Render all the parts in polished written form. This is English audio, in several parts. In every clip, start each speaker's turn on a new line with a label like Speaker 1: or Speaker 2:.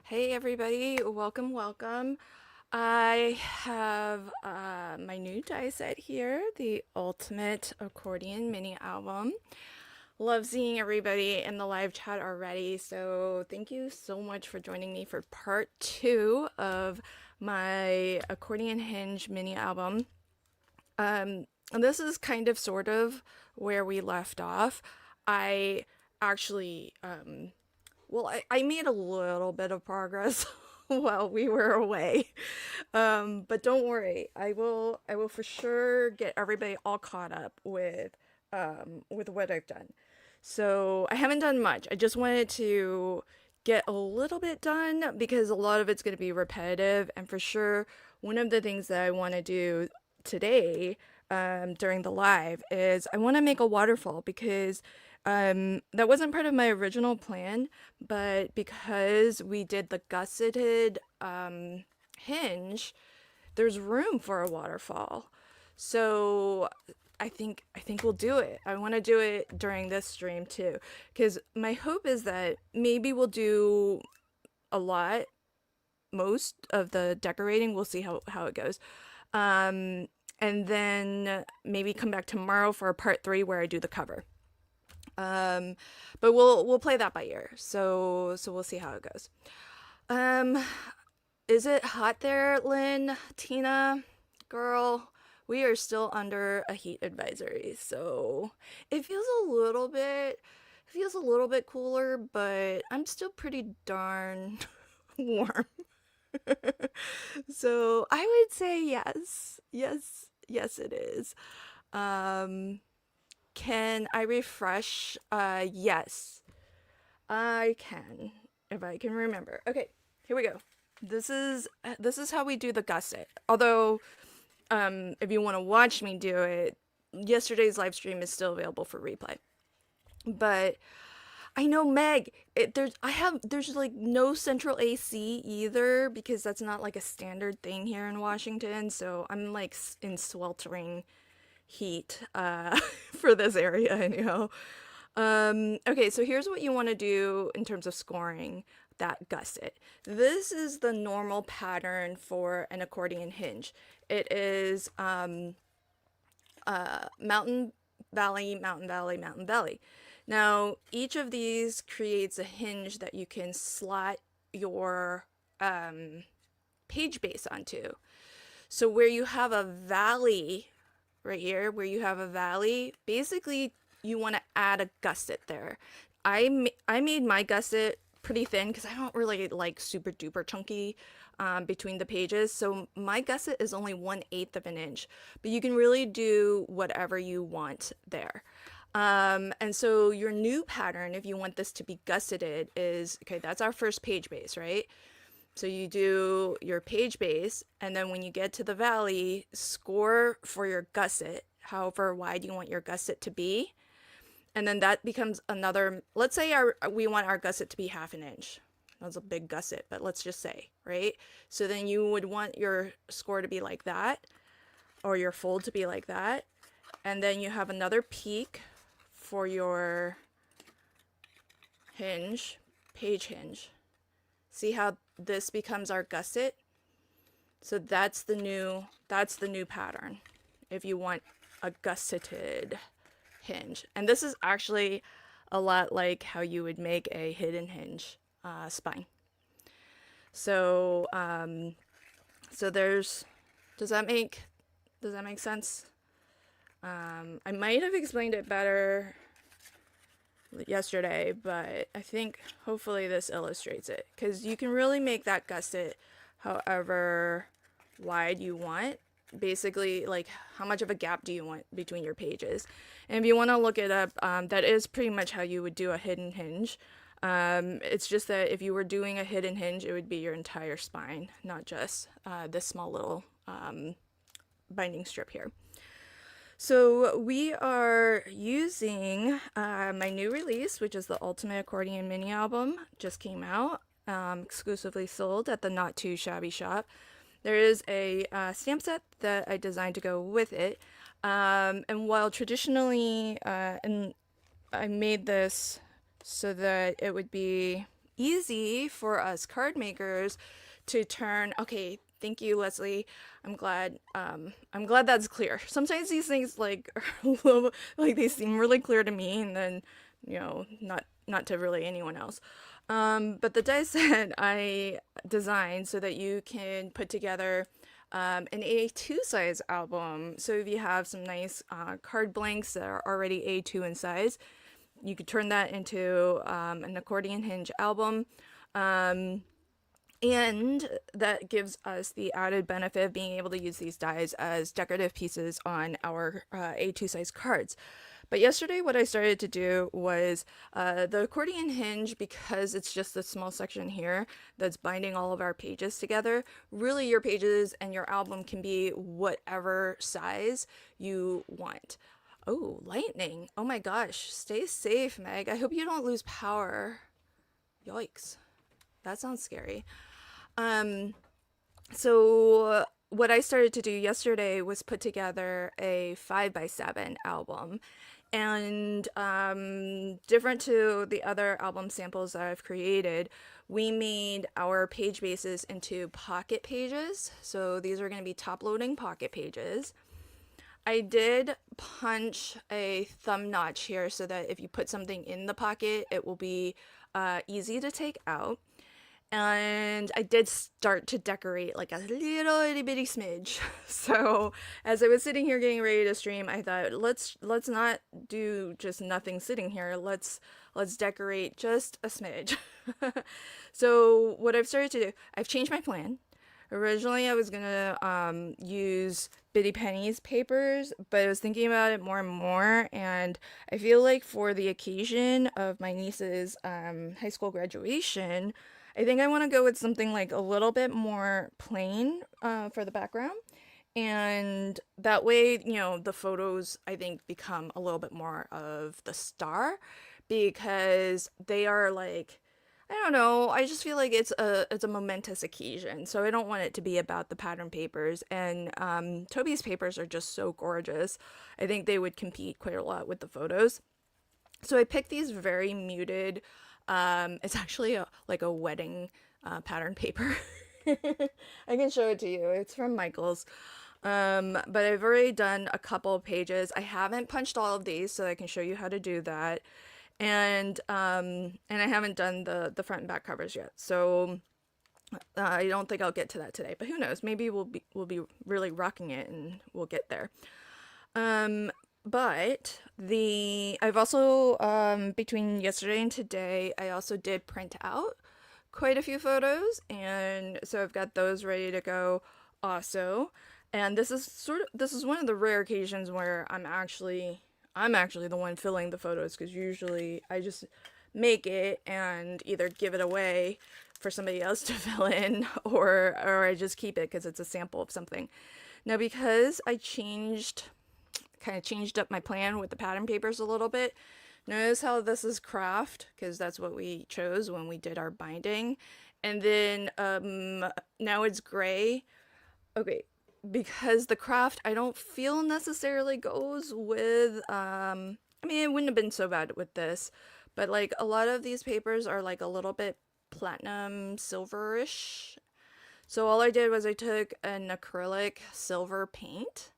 Speaker 1: Hey everybody, welcome. I have my new die set here, the Ultimate Accordion mini album. Love seeing everybody in the live chat already, so thank you so much for joining me for part two of my Accordion Hinge mini album. And this is kind of sort of where we left off. I actually I made a little bit of progress while we were away. But don't worry, I will for sure get everybody all caught up with what I've done. So I haven't done much. I just wanted to get a little bit done because a lot of it's going to be repetitive, and for sure one of the things that I want to do today during the live is I want to make a waterfall because that wasn't part of my original plan, but because we did the gusseted hinge, there's room for a waterfall. So I think we'll do it. I want to do it during this stream too, because my hope is that maybe we'll do a lot, most of the decorating. We'll see how it goes. And then maybe come back tomorrow for a part three where I do the cover. Um, but we'll play that by ear. So we'll see how it goes. Um, is it hot there, Lynn, Tina, girl? We are still under a heat advisory, so it feels a little bit cooler, but I'm still pretty darn warm. So I would say yes, yes, yes, it is. Um, can I refresh? Yes, I can, if I can remember. Okay, here we go. This is how we do the gusset. Although, if you want to watch me do it, yesterday's live stream is still available for replay. But I know Meg, there's like no central AC either because that's not like a standard thing here in Washington. So I'm like in sweltering heat for this area anyhow. Okay, so here's what you want to do in terms of scoring that gusset. This is the normal pattern for an accordion hinge. It is mountain, valley, mountain, valley, mountain, valley. Now, each of these creates a hinge that you can slot your page base onto. So where you have a valley right here, where you have a valley, basically you want to add a gusset there. I made my gusset pretty thin because I don't really like super duper chunky between the pages. So my gusset is only 1/8 of an inch, but you can really do whatever you want there. And so your new pattern, if you want this to be gusseted, is okay, that's our first page base, right? So you do your page base, and then when you get to the valley, score for your gusset, however wide you want your gusset to be. And then that becomes another, let's say we want our gusset to be 1/2 inch. That's a big gusset, but let's just say, right? So then you would want your score to be like that, or your fold to be like that. And then you have another peak for your hinge, page hinge. See how this becomes our gusset? So that's the new pattern if you want a gusseted hinge. And this is actually a lot like how you would make a hidden hinge spine. So so there's does that make sense? I might have explained it better yesterday, but I think hopefully this illustrates it because you can really make that gusset however wide you want. Basically, like how much of a gap do you want between your pages? And if you want to look it up, that is pretty much how you would do a hidden hinge. It's just that if you were doing a hidden hinge, it would be your entire spine, not just this small little binding strip here. So we are using my new release, which is the Ultimate Accordion mini album. Just came out, exclusively sold at the Not Too Shabby shop. There is a stamp set that I designed to go with it. And while traditionally, and I made this so that it would be easy for us card makers to turn. Okay, thank you, Leslie. I'm glad that's clear. Sometimes these things like are a little, like they seem really clear to me, and then not to really anyone else. But the dice set I designed so that you can put together an A2 size album. So if you have some nice card blanks that are already A2 in size, you could turn that into an accordion hinge album. Um, and that gives us the added benefit of being able to use these dies as decorative pieces on our A2 size cards. But yesterday, what I started to do was the accordion hinge, because it's just this small section here that's binding all of our pages together. Really, your pages and your album can be whatever size you want. Oh, lightning. Oh my gosh. Stay safe, Meg. I hope you don't lose power. Yikes. That sounds scary. Um, so what I started to do yesterday was put together a 5x7 album. And different to the other album samples that I've created, we made our page bases into pocket pages. So these are going to be top loading pocket pages. I did punch a thumb notch here so that if you put something in the pocket, it will be easy to take out. And I did start to decorate like a little itty bitty smidge. So as I was sitting here getting ready to stream, I thought let's not do just nothing sitting here. Let's decorate just a smidge. So what I've started to do, I've changed my plan. Originally, I was gonna use Bitty Penny's papers, but I was thinking about it more and more, and I feel like for the occasion of my niece's high school graduation, I think I want to go with something like a little bit more plain for the background. And that way, the photos I think become a little bit more of the star because they are like, I don't know, I just feel like it's a momentous occasion. So I don't want it to be about the pattern papers. And Toby's papers are just so gorgeous. I think they would compete quite a lot with the photos. So I picked these very muted. It's actually like a wedding pattern paper. I can show it to you. It's from Michael's. But I've already done a couple of pages. I haven't punched all of these, so I can show you how to do that. And I haven't done the front and back covers yet. So I don't think I'll get to that today. But who knows? Maybe we'll be really rocking it, and we'll get there. But I've also between yesterday and today, I also did print out quite a few photos, and so I've got those ready to go also. And this is one of the rare occasions where I'm actually the one filling the photos, because usually I just make it and either give it away for somebody else to fill in, or I just keep it because it's a sample of something. Now, because I kind of changed up my plan with the pattern papers a little bit. Notice how this is craft, because that's what we chose when we did our binding. And then now it's gray. Okay, because the craft I don't feel necessarily goes with, I mean, it wouldn't have been so bad with this, but like a lot of these papers are like a little bit platinum silverish. So all I did was I took an acrylic silver paint,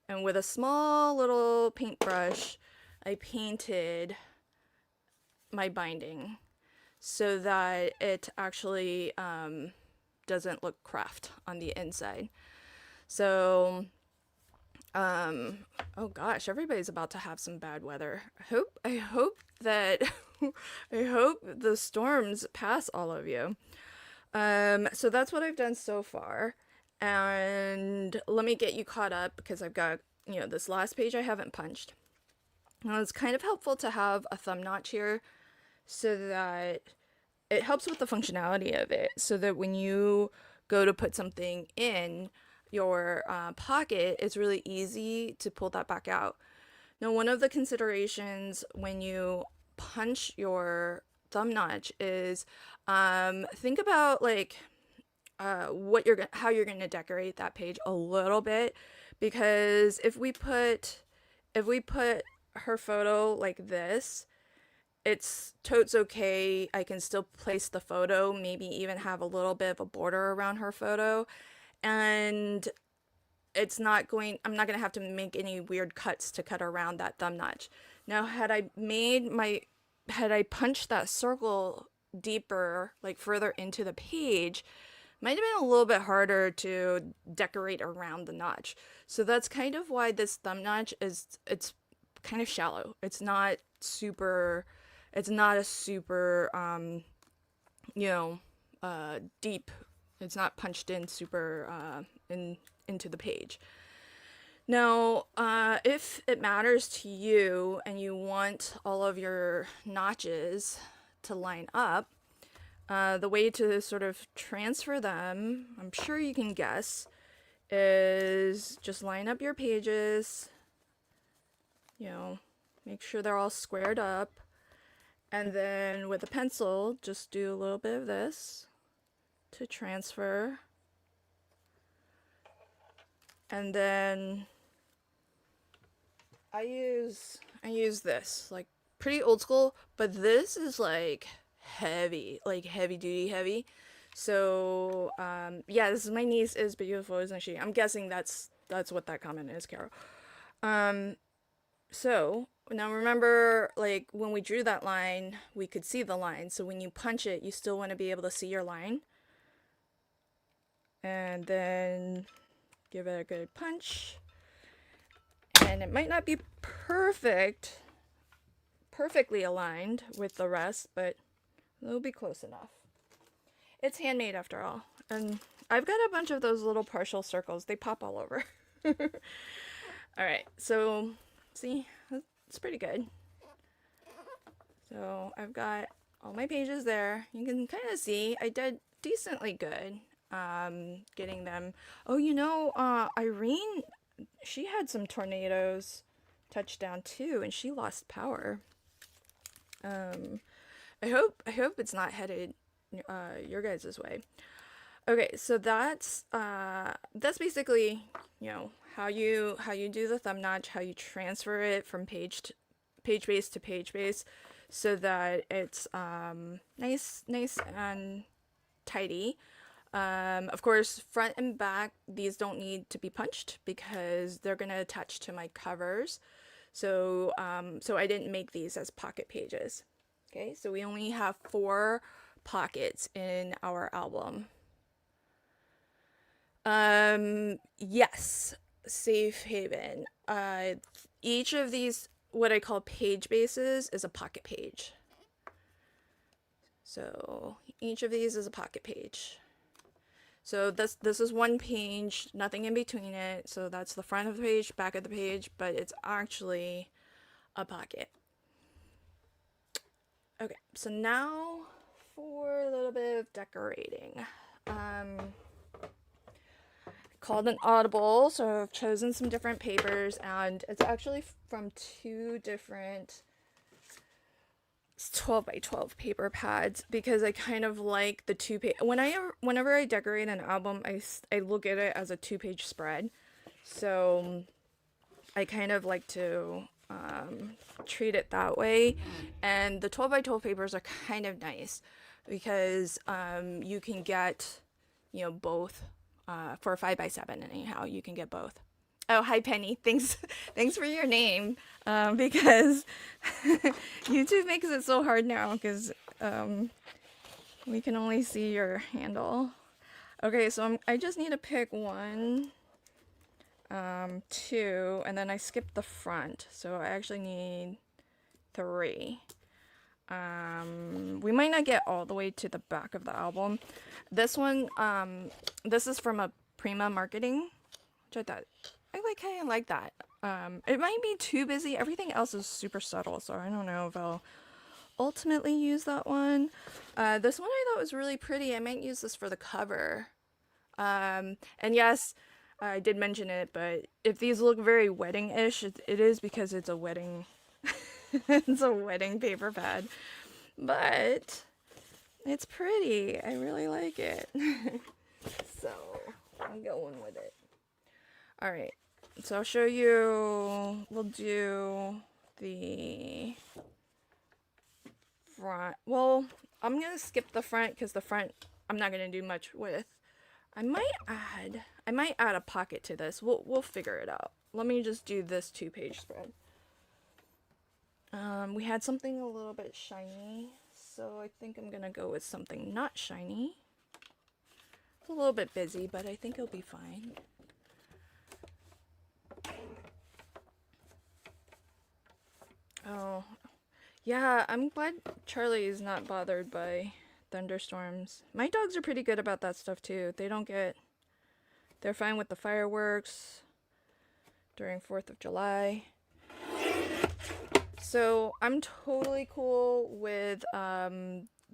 Speaker 1: and with a small little paintbrush, I painted my binding so that it actually doesn't look craft on the inside. So, oh gosh, everybody's about to have some bad weather. I hope that, I hope the storms pass all of you. So that's what I've done so far. And let me get you caught up, because I've got, this last page I haven't punched. Now, it's kind of helpful to have a thumb notch here so that it helps with the functionality of it, so that when you go to put something in your pocket, it's really easy to pull that back out. Now, one of the considerations when you punch your thumb notch is think about like how you're going to decorate that page a little bit, because if we put her photo like this, it's totes okay. I can still place the photo, maybe even have a little bit of a border around her photo. And I'm not going to have to make any weird cuts to cut around that thumb notch. Now, had I punched that circle deeper, like further into the page, might have been a little bit harder to decorate around the notch. So that's kind of why this thumb notch it's kind of shallow. It's not a super, you know, deep. It's not punched in super, into the page. Now, if it matters to you and you want all of your notches to line up, the way to sort of transfer them, I'm sure you can guess, is just line up your pages, you know, make sure they're all squared up, and then with a pencil, just do a little bit of this to transfer. And then I use this, like pretty old school, but this is like heavy, like heavy duty heavy. So yeah, this is my niece is beautiful, isn't she? I'm guessing that's what that comment is, Carol. So now remember, like when we drew that line, we could see the line. So when you punch it, you still want to be able to see your line. And then give it a good punch. And it might not be perfectly aligned with the rest, but it'll be close enough. It's handmade after all. And I've got a bunch of those little partial circles. They pop all over. Alright, so see, it's pretty good. So I've got all my pages there. You can kind of see I did decently good getting them. Oh, you know, Irene, she had some tornadoes touchdown too, and she lost power. I hope it's not headed your guys' way. Okay, so that's basically, you know, how you do the thumb notch, how you transfer it from page base to page base, so that it's nice and tidy. Of course, front and back, these don't need to be punched because they're gonna attach to my covers. So I didn't make these as pocket pages. Okay, so we only have 4 pockets in our album. Yes, safe haven. Each of these, what I call page bases, is a pocket page. So each of these is a pocket page. So this is one page, nothing in between it. So that's the front of the page, back of the page, but it's actually a pocket. Okay, so now for a little bit of decorating. Called an audible, so I've chosen some different papers, and it's actually from 2 different 12 by 12 paper pads, because I kind of like the 2-page. Whenever I decorate an album, I look at it as a 2-page spread. So I kind of like to treat it that way. And the 12 by 12 papers are kind of nice because you can get, you know, both for 5 by 7 anyhow. You can get both. Oh, hi Penny. Thanks for your name. Because YouTube makes it so hard now because we can only see your handle. Okay, so I just need to pick 1, 2, and then I skipped the front, so I actually need 3. We might not get all the way to the back of the album. This one, this is from a Prima Marketing, which I like that. It might be too busy. Everything else is super subtle, so I don't know if I'll ultimately use that one. This one I thought was really pretty. I might use this for the cover. And yes, I did mention it, but if these look very wedding-ish, it is because it's a wedding. It's a wedding paper pad. But it's pretty. I really like it. So I'm going with it. Alright. So I'll show you, we'll do the front. Well, I'm gonna skip the front because the front I'm not gonna do much with. I might add a pocket to this. We'll figure it out. Let me just do this 2-page spread. We had something a little bit shiny, so I think I'm gonna go with something not shiny. It's a little bit busy, but I think it'll be fine. Oh, yeah, I'm glad Charlie is not bothered by thunderstorms. My dogs are pretty good about that stuff too. They're fine with the fireworks during 4th of July. So I'm totally cool with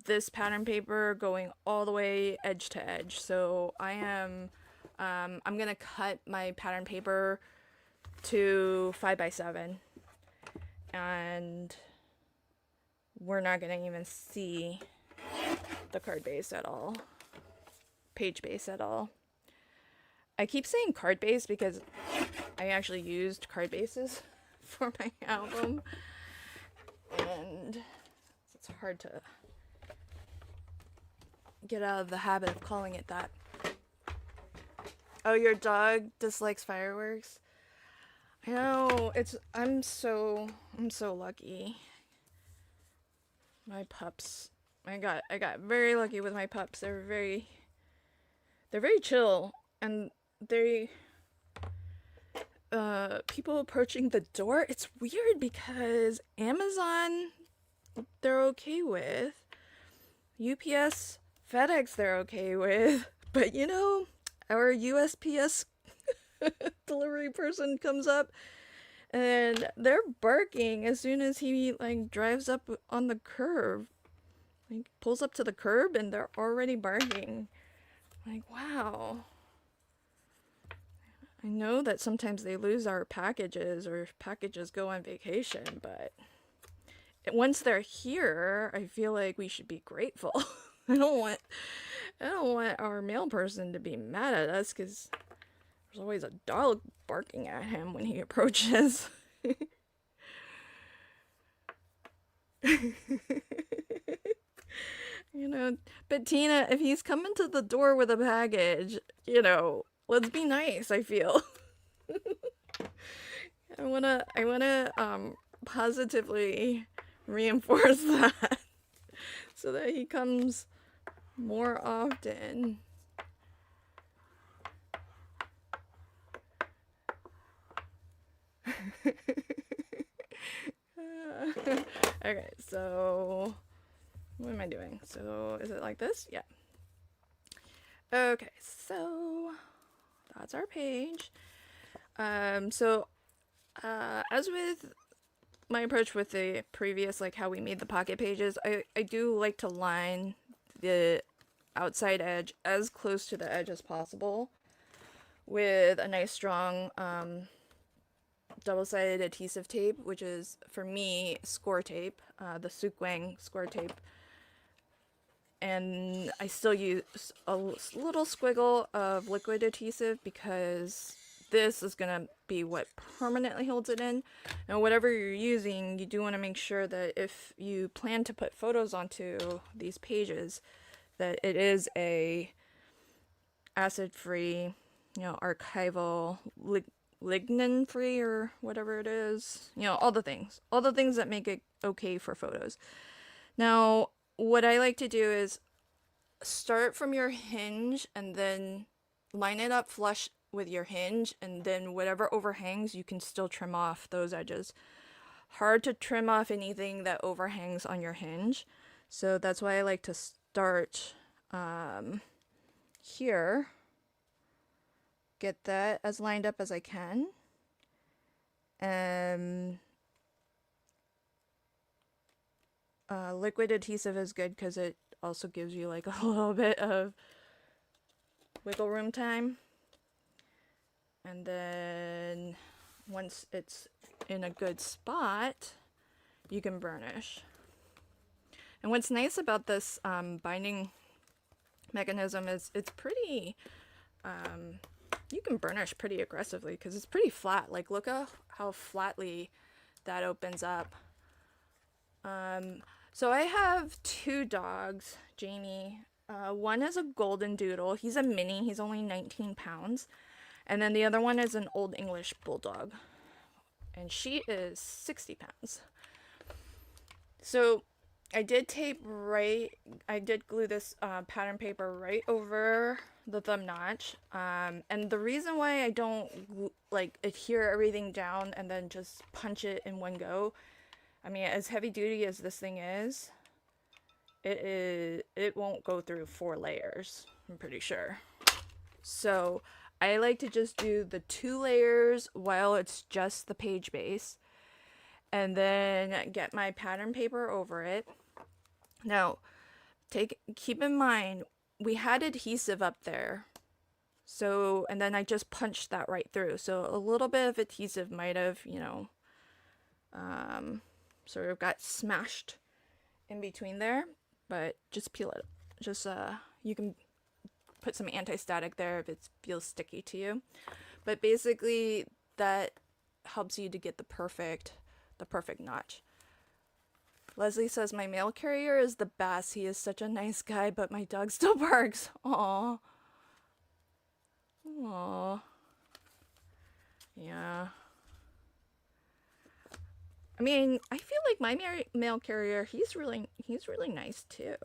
Speaker 1: this pattern paper going all the way edge to edge. So I'm gonna cut my pattern paper to 5x7, and we're not gonna even see the card base at all, page base at all. I keep saying card base because I actually used card bases for my album, and it's hard to get out of the habit of calling it that. Oh, your dog dislikes fireworks? I know, I'm so lucky. My pups, I got very lucky with my pups. They're very chill, and people approaching the door, it's weird because Amazon they're okay with, UPS, FedEx they're okay with, but you know, our USPS delivery person comes up and they're barking as soon as he like drives up on the curb. Like pulls up to the curb and they're already barking. Like, wow. I know that sometimes they lose our packages or packages go on vacation, but once they're here, I feel like we should be grateful. I don't want our mail person to be mad at us because there's always a dog barking at him when he approaches. You know, but Tina, if he's coming to the door with a package, you know, let's be nice, I feel. I wanna positively reinforce that so that he comes more often. Okay, so what am I doing? So is it like this? Yeah. Okay, so that's our page. As with my approach with the previous, like how we made the pocket pages, I do like to line the outside edge as close to the edge as possible with a nice strong double-sided adhesive tape, which is for me score tape, the Sukwang score tape. And I still use a little squiggle of liquid adhesive because this is going to be what permanently holds it in. Now, whatever you're using, you do want to make sure that if you plan to put photos onto these pages, that it is a acid-free, you know, archival, lignin-free or whatever it is. You know, all the things that make it okay for photos. Now, what I like to do is start from your hinge and then line it up flush with your hinge, and then whatever overhangs you can still trim off those edges. Hard to trim off anything that overhangs on your hinge, so that's why I like to start here, get that as lined up as I can, and liquid adhesive is good because it also gives you like a little bit of wiggle room time. And then once it's in a good spot, you can burnish. And what's nice about this binding mechanism is it's pretty, you can burnish pretty aggressively because it's pretty flat. Like look at how flatly that opens up. So I have two dogs, Jamie. One is a golden doodle. He's a mini. He's only 19 pounds. And then the other one is an old English bulldog. And she is 60 pounds. So I did I did glue this pattern paper right over the thumb notch. And the reason why I don't like adhere everything down and then just punch it in one go, I mean, as heavy duty as this thing is, it won't go through 4 layers, I'm pretty sure. So I like to just do the 2 layers while it's just the page base, and then get my pattern paper over it. Now, keep in mind we had adhesive up there. So, and then I just punched that right through. So a little bit of adhesive might have, sort of got smashed in between there, but just peel it. Just, you can put some anti-static there if it feels sticky to you. But basically that helps you to get the perfect notch. Leslie says, my mail carrier is the best. He is such a nice guy, but my dog still barks. Aww. Aww. Yeah. I mean, I feel like my mail carrier, he's really nice too.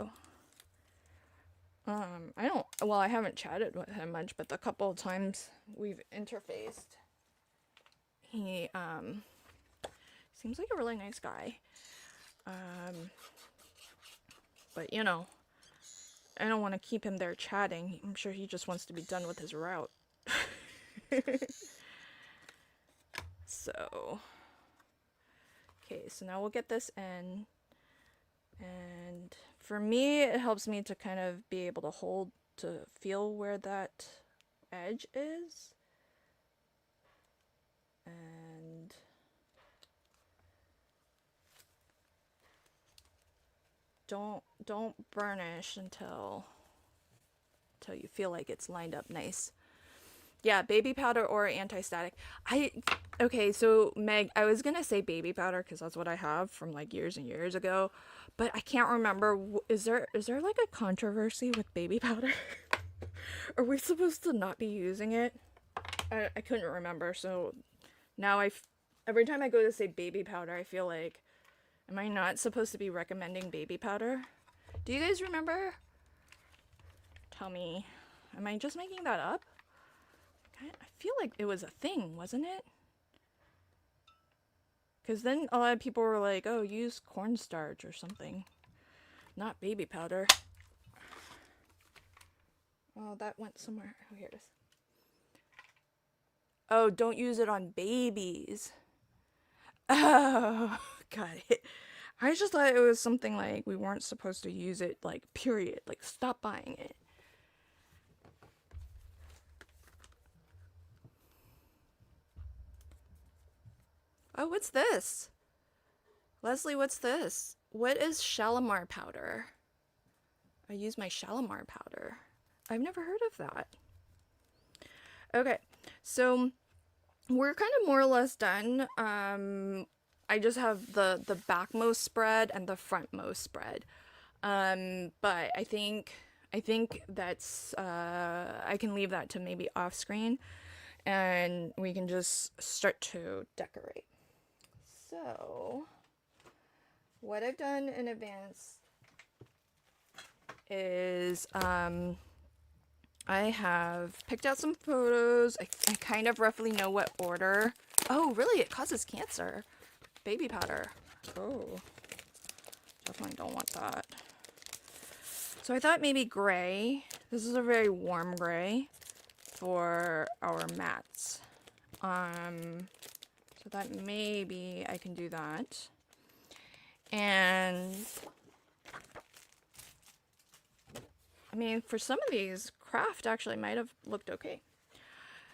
Speaker 1: I haven't chatted with him much, but the couple of times we've interfaced, he seems like a really nice guy. But I don't want to keep him there chatting. I'm sure he just wants to be done with his route. So, okay, so now we'll get this in. And for me, it helps me to kind of be able to feel where that edge is. And don't burnish until you feel like it's lined up nice. Yeah, baby powder or anti-static. Okay, so Meg, I was gonna say baby powder because that's what I have from like years and years ago, but I can't remember. Is there like a controversy with baby powder? Are we supposed to not be using it? I couldn't remember. So now every time I go to say baby powder, I feel like, am I not supposed to be recommending baby powder? Do you guys remember? Tell me. Am I just making that up? I feel like it was a thing, wasn't it? Because then a lot of people were like, oh, use cornstarch or something. Not baby powder. Oh, that went somewhere. Oh, here it is. Oh, don't use it on babies. Oh, got it. I just thought it was something like we weren't supposed to use it, like, period. Like, stop buying it. Oh, what's this? Leslie, what's this? What is Shalimar powder? I use my Shalimar powder. I've never heard of that. Okay, so we're kind of more or less done. I just have the backmost spread and the frontmost spread. But I think that's I can leave that to maybe off screen, and we can just start to decorate. So what I've done in advance is I have picked out some photos. I kind of roughly know what order. Oh, really? It causes cancer. Baby powder. Oh, definitely don't want that. So I thought maybe gray. This is a very warm gray for our mats. So that maybe I can do that. And I mean, for some of these, craft actually might have looked okay.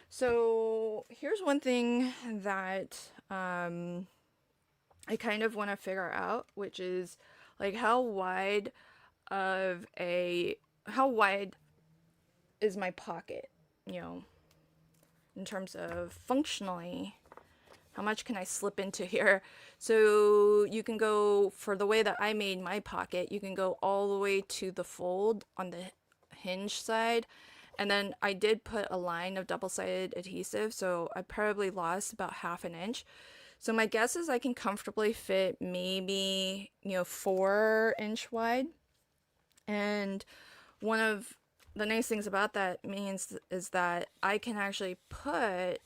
Speaker 1: So here's one thing that I kind of want to figure out, which is like how wide is my pocket, in terms of functionally, how much can I slip into here? So you can go, for the way that I made my pocket, you can go all the way to the fold on the hinge side. And then I did put a line of double-sided adhesive, so I probably lost about half an inch. So my guess is I can comfortably fit maybe, 4-inch wide. And one of the nice things about that means is that I can actually put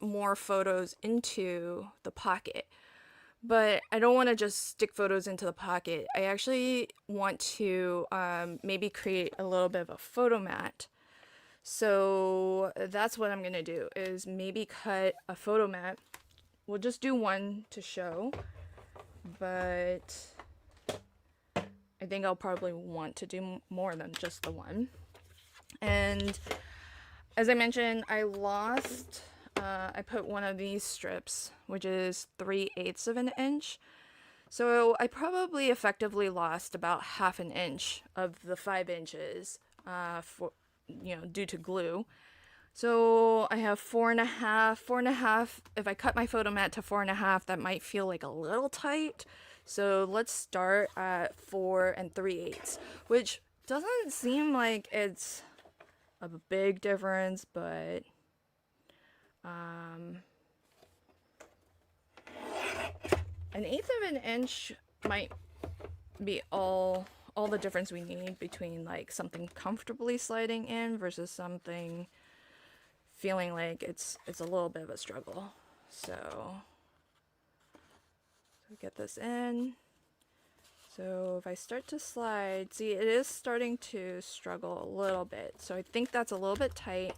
Speaker 1: more photos into the pocket. But I don't want to just stick photos into the pocket. I actually want to maybe create a little bit of a photo mat. So that's what I'm going to do, is maybe cut a photo mat. We'll just do one to show, but I think I'll probably want to do more than just the one. And as I mentioned, I put one of these strips, which is 3/8 of an inch. So I probably effectively lost about half an inch of the 5 inches due to glue. So I have 4.5. If I cut my photo mat to 4.5, that might feel like a little tight. So let's start at 4 3/8, which doesn't seem like it's a big difference, but an eighth of an inch might be all the difference we need between like something comfortably sliding in versus something feeling like it's a little bit of a struggle. So get this in. So if I start to slide, see, it is starting to struggle a little bit. So I think that's a little bit tight.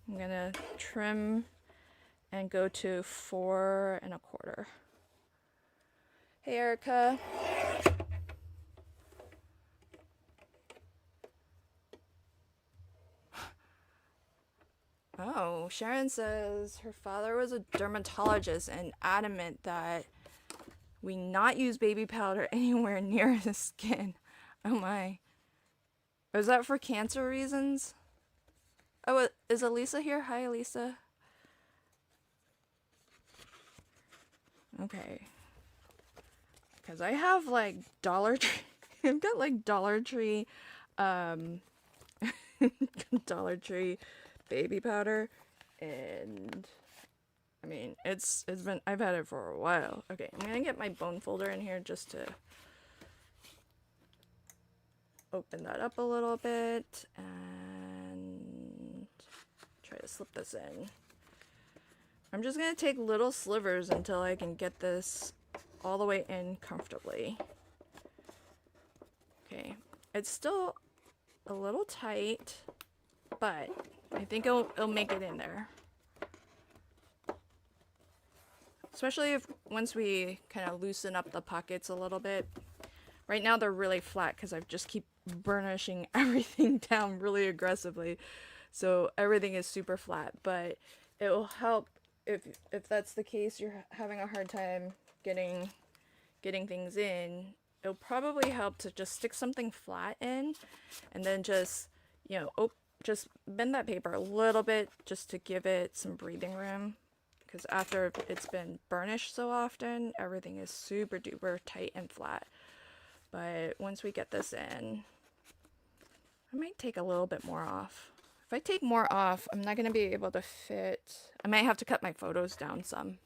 Speaker 1: I'm gonna trim and go to 4 1/4. Hey, Erica. Oh, Sharon says her father was a dermatologist and adamant that we not use baby powder anywhere near his skin. Oh my. Was that for cancer reasons? Oh, is Elisa here? Hi, Elisa. Okay. Because I have like Dollar Tree. I've got like Dollar Tree, Dollar Tree baby powder, and I mean I've had it for a while. Okay, I'm gonna get my bone folder in here just to open that up a little bit and try to slip this in. I'm just gonna take little slivers until I can get this all the way in comfortably. Okay, it's still a little tight, but I think it'll make it in there. Especially if once we kind of loosen up the pockets a little bit. Right now they're really flat because I just keep burnishing everything down really aggressively. So everything is super flat, but it will help if that's the case, you're having a hard time getting things in. It'll probably help to just stick something flat in and then just, just bend that paper a little bit just to give it some breathing room, because after it's been burnished so often, everything is super duper tight and flat. But once we get this in, I might take a little bit more off. If I take more off, I'm not going to be able to fit. I might have to cut my photos down some.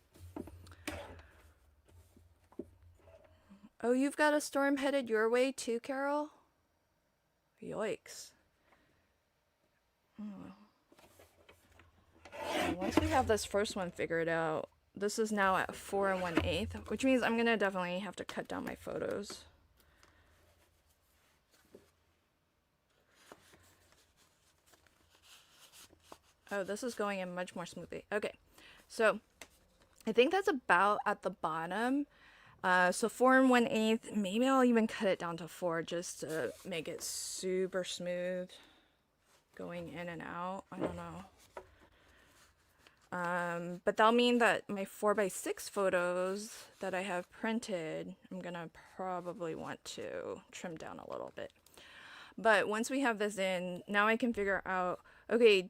Speaker 1: Oh, you've got a storm headed your way too, Carol? Yikes. Oh. Once we have this first one figured out, this is now at 4 1/8, which means I'm gonna definitely have to cut down my photos. Oh, this is going in much more smoothly. Okay, so I think that's about at the bottom. So 4 1/8, maybe I'll even cut it down to 4 just to make it super smooth going in and out. I don't know. But that'll mean that my 4x6 photos that I have printed, I'm gonna probably want to trim down a little bit. But once we have this in, now I can figure out, okay,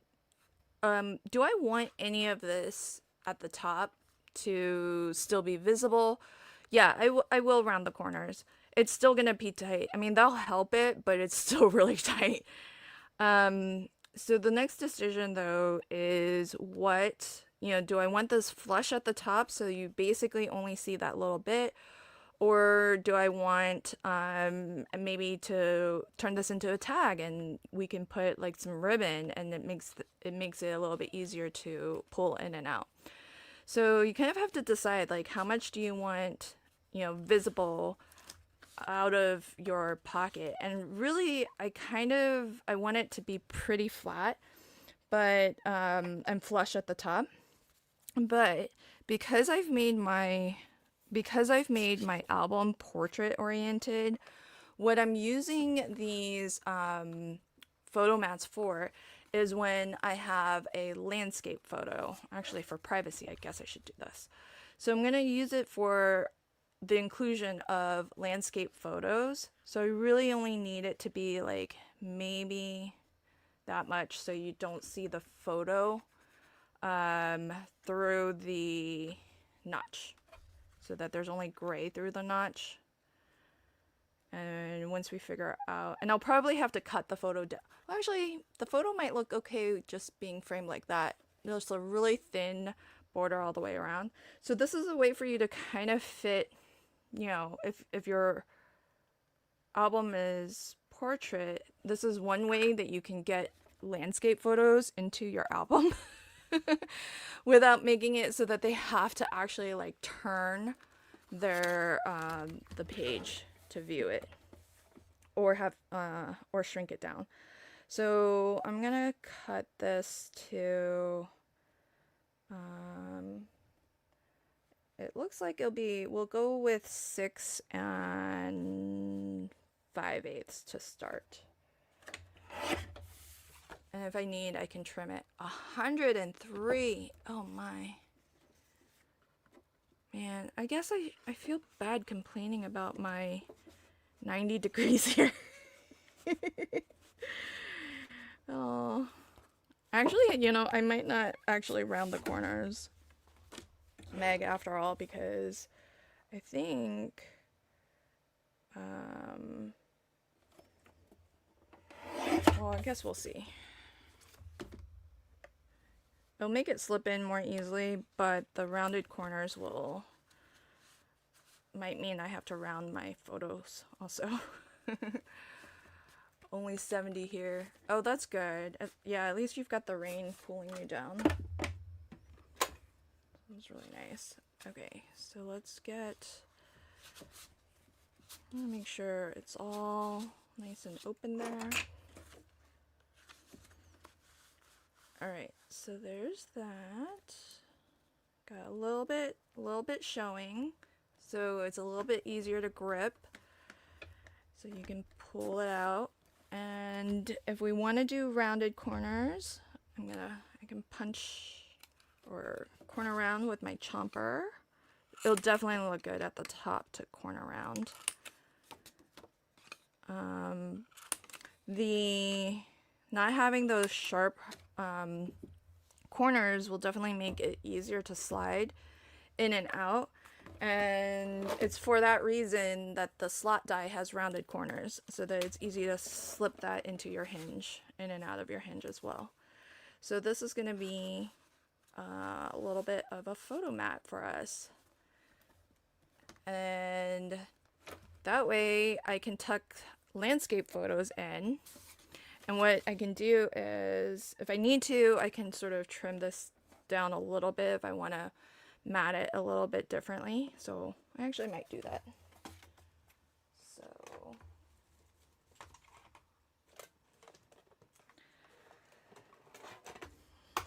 Speaker 1: do I want any of this at the top? to still be visible. Yeah, I will round the corners. It's still gonna be tight. I mean, that'll help it, but it's still really tight. Um, so the next decision though is what, do I want this flush at the top so you basically only see that little bit? Or do I want maybe to turn this into a tag and we can put like some ribbon and it makes it a little bit easier to pull in and out. So you kind of have to decide like how much do you want, visible out of your pocket. And really I want it to be pretty flat, but and flush at the top. But because I've made my album portrait oriented, what I'm using these photo mats for is when I have a landscape photo. Actually, for privacy, I guess I should do this. So I'm going to use it for the inclusion of landscape photos. So I really only need it to be like maybe that much so you don't see the photo through the notch, so that there's only gray through the notch. And once we figure out, and I'll probably have to cut the photo down. Well, actually, the photo might look okay just being framed like that. There's a really thin border all the way around. So this is a way for you to kind of fit, if your album is portrait, this is one way that you can get landscape photos into your album without making it so that they have to actually like turn their the page to view it, or have or shrink it down. So I'm gonna cut this to it looks like we'll go with 6 5/8 to start. And if I need, I can trim it. 103. Oh my. Man, I guess I feel bad complaining about my 90 degrees here. Oh. Actually, I might not actually round the corners, Meg, after all, because I think well, I guess we'll see. It'll make it slip in more easily, but the rounded corners might mean I have to round my photos also. Only 70 here. Oh, that's good. Yeah, at least you've got the rain pulling you down. That's really nice. Okay, so let's make sure it's all nice and open there. Alright, so there's that. Got a little bit showing, so it's a little bit easier to grip. So you can pull it out. And if we want to do rounded corners, I can punch or corner round with my chomper. It'll definitely look good at the top to corner round. The not having those sharp corners will definitely make it easier to slide in and out, and it's for that reason that the slot die has rounded corners, so that it's easy to slip that into your hinge, in and out of your hinge as well. So this is going to be a little bit of a photo mat for us, and that way I can tuck landscape photos in. And what I can do is, if I need to, I can sort of trim this down a little bit if I want to mat it a little bit differently. So I actually might do that. So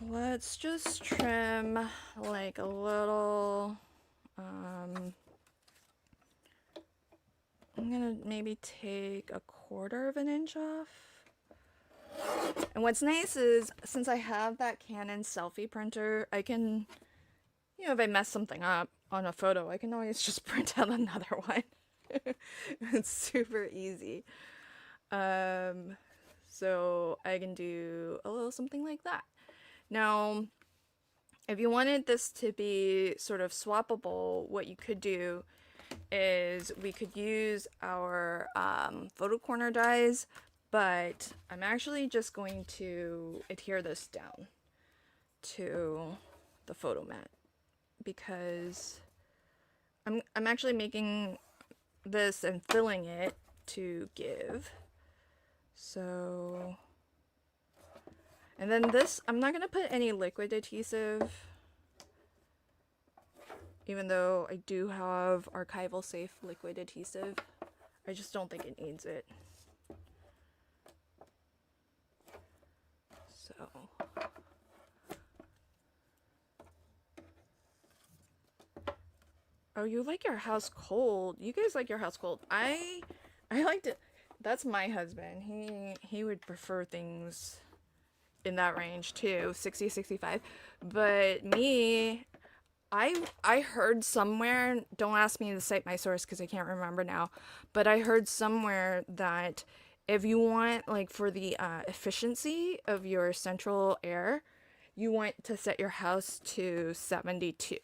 Speaker 1: let's just trim like a little, I'm gonna maybe take 1/4 of an inch off. And what's nice is, since I have that Canon selfie printer, I can, if I mess something up on a photo, I can always just print out another one. It's super easy. So I can do a little something like that. Now, If you wanted this to be sort of swappable, what you could do is we could use our photo corner dies, but I'm actually just going to adhere this down to the photo mat because I'm actually making this and filling it to give. So, and then this, I'm not gonna put any liquid adhesive, even though I do have archival safe liquid adhesive. I just don't think it needs it. So, oh, you like your house cold. You guys like your house cold. I liked it. That's my husband. He would prefer things in that range too, 60, 65. But me, I heard somewhere, don't ask me to cite my source because I can't remember now, but I heard somewhere that if you want, like, for the efficiency of your central air, you want to set your house to 72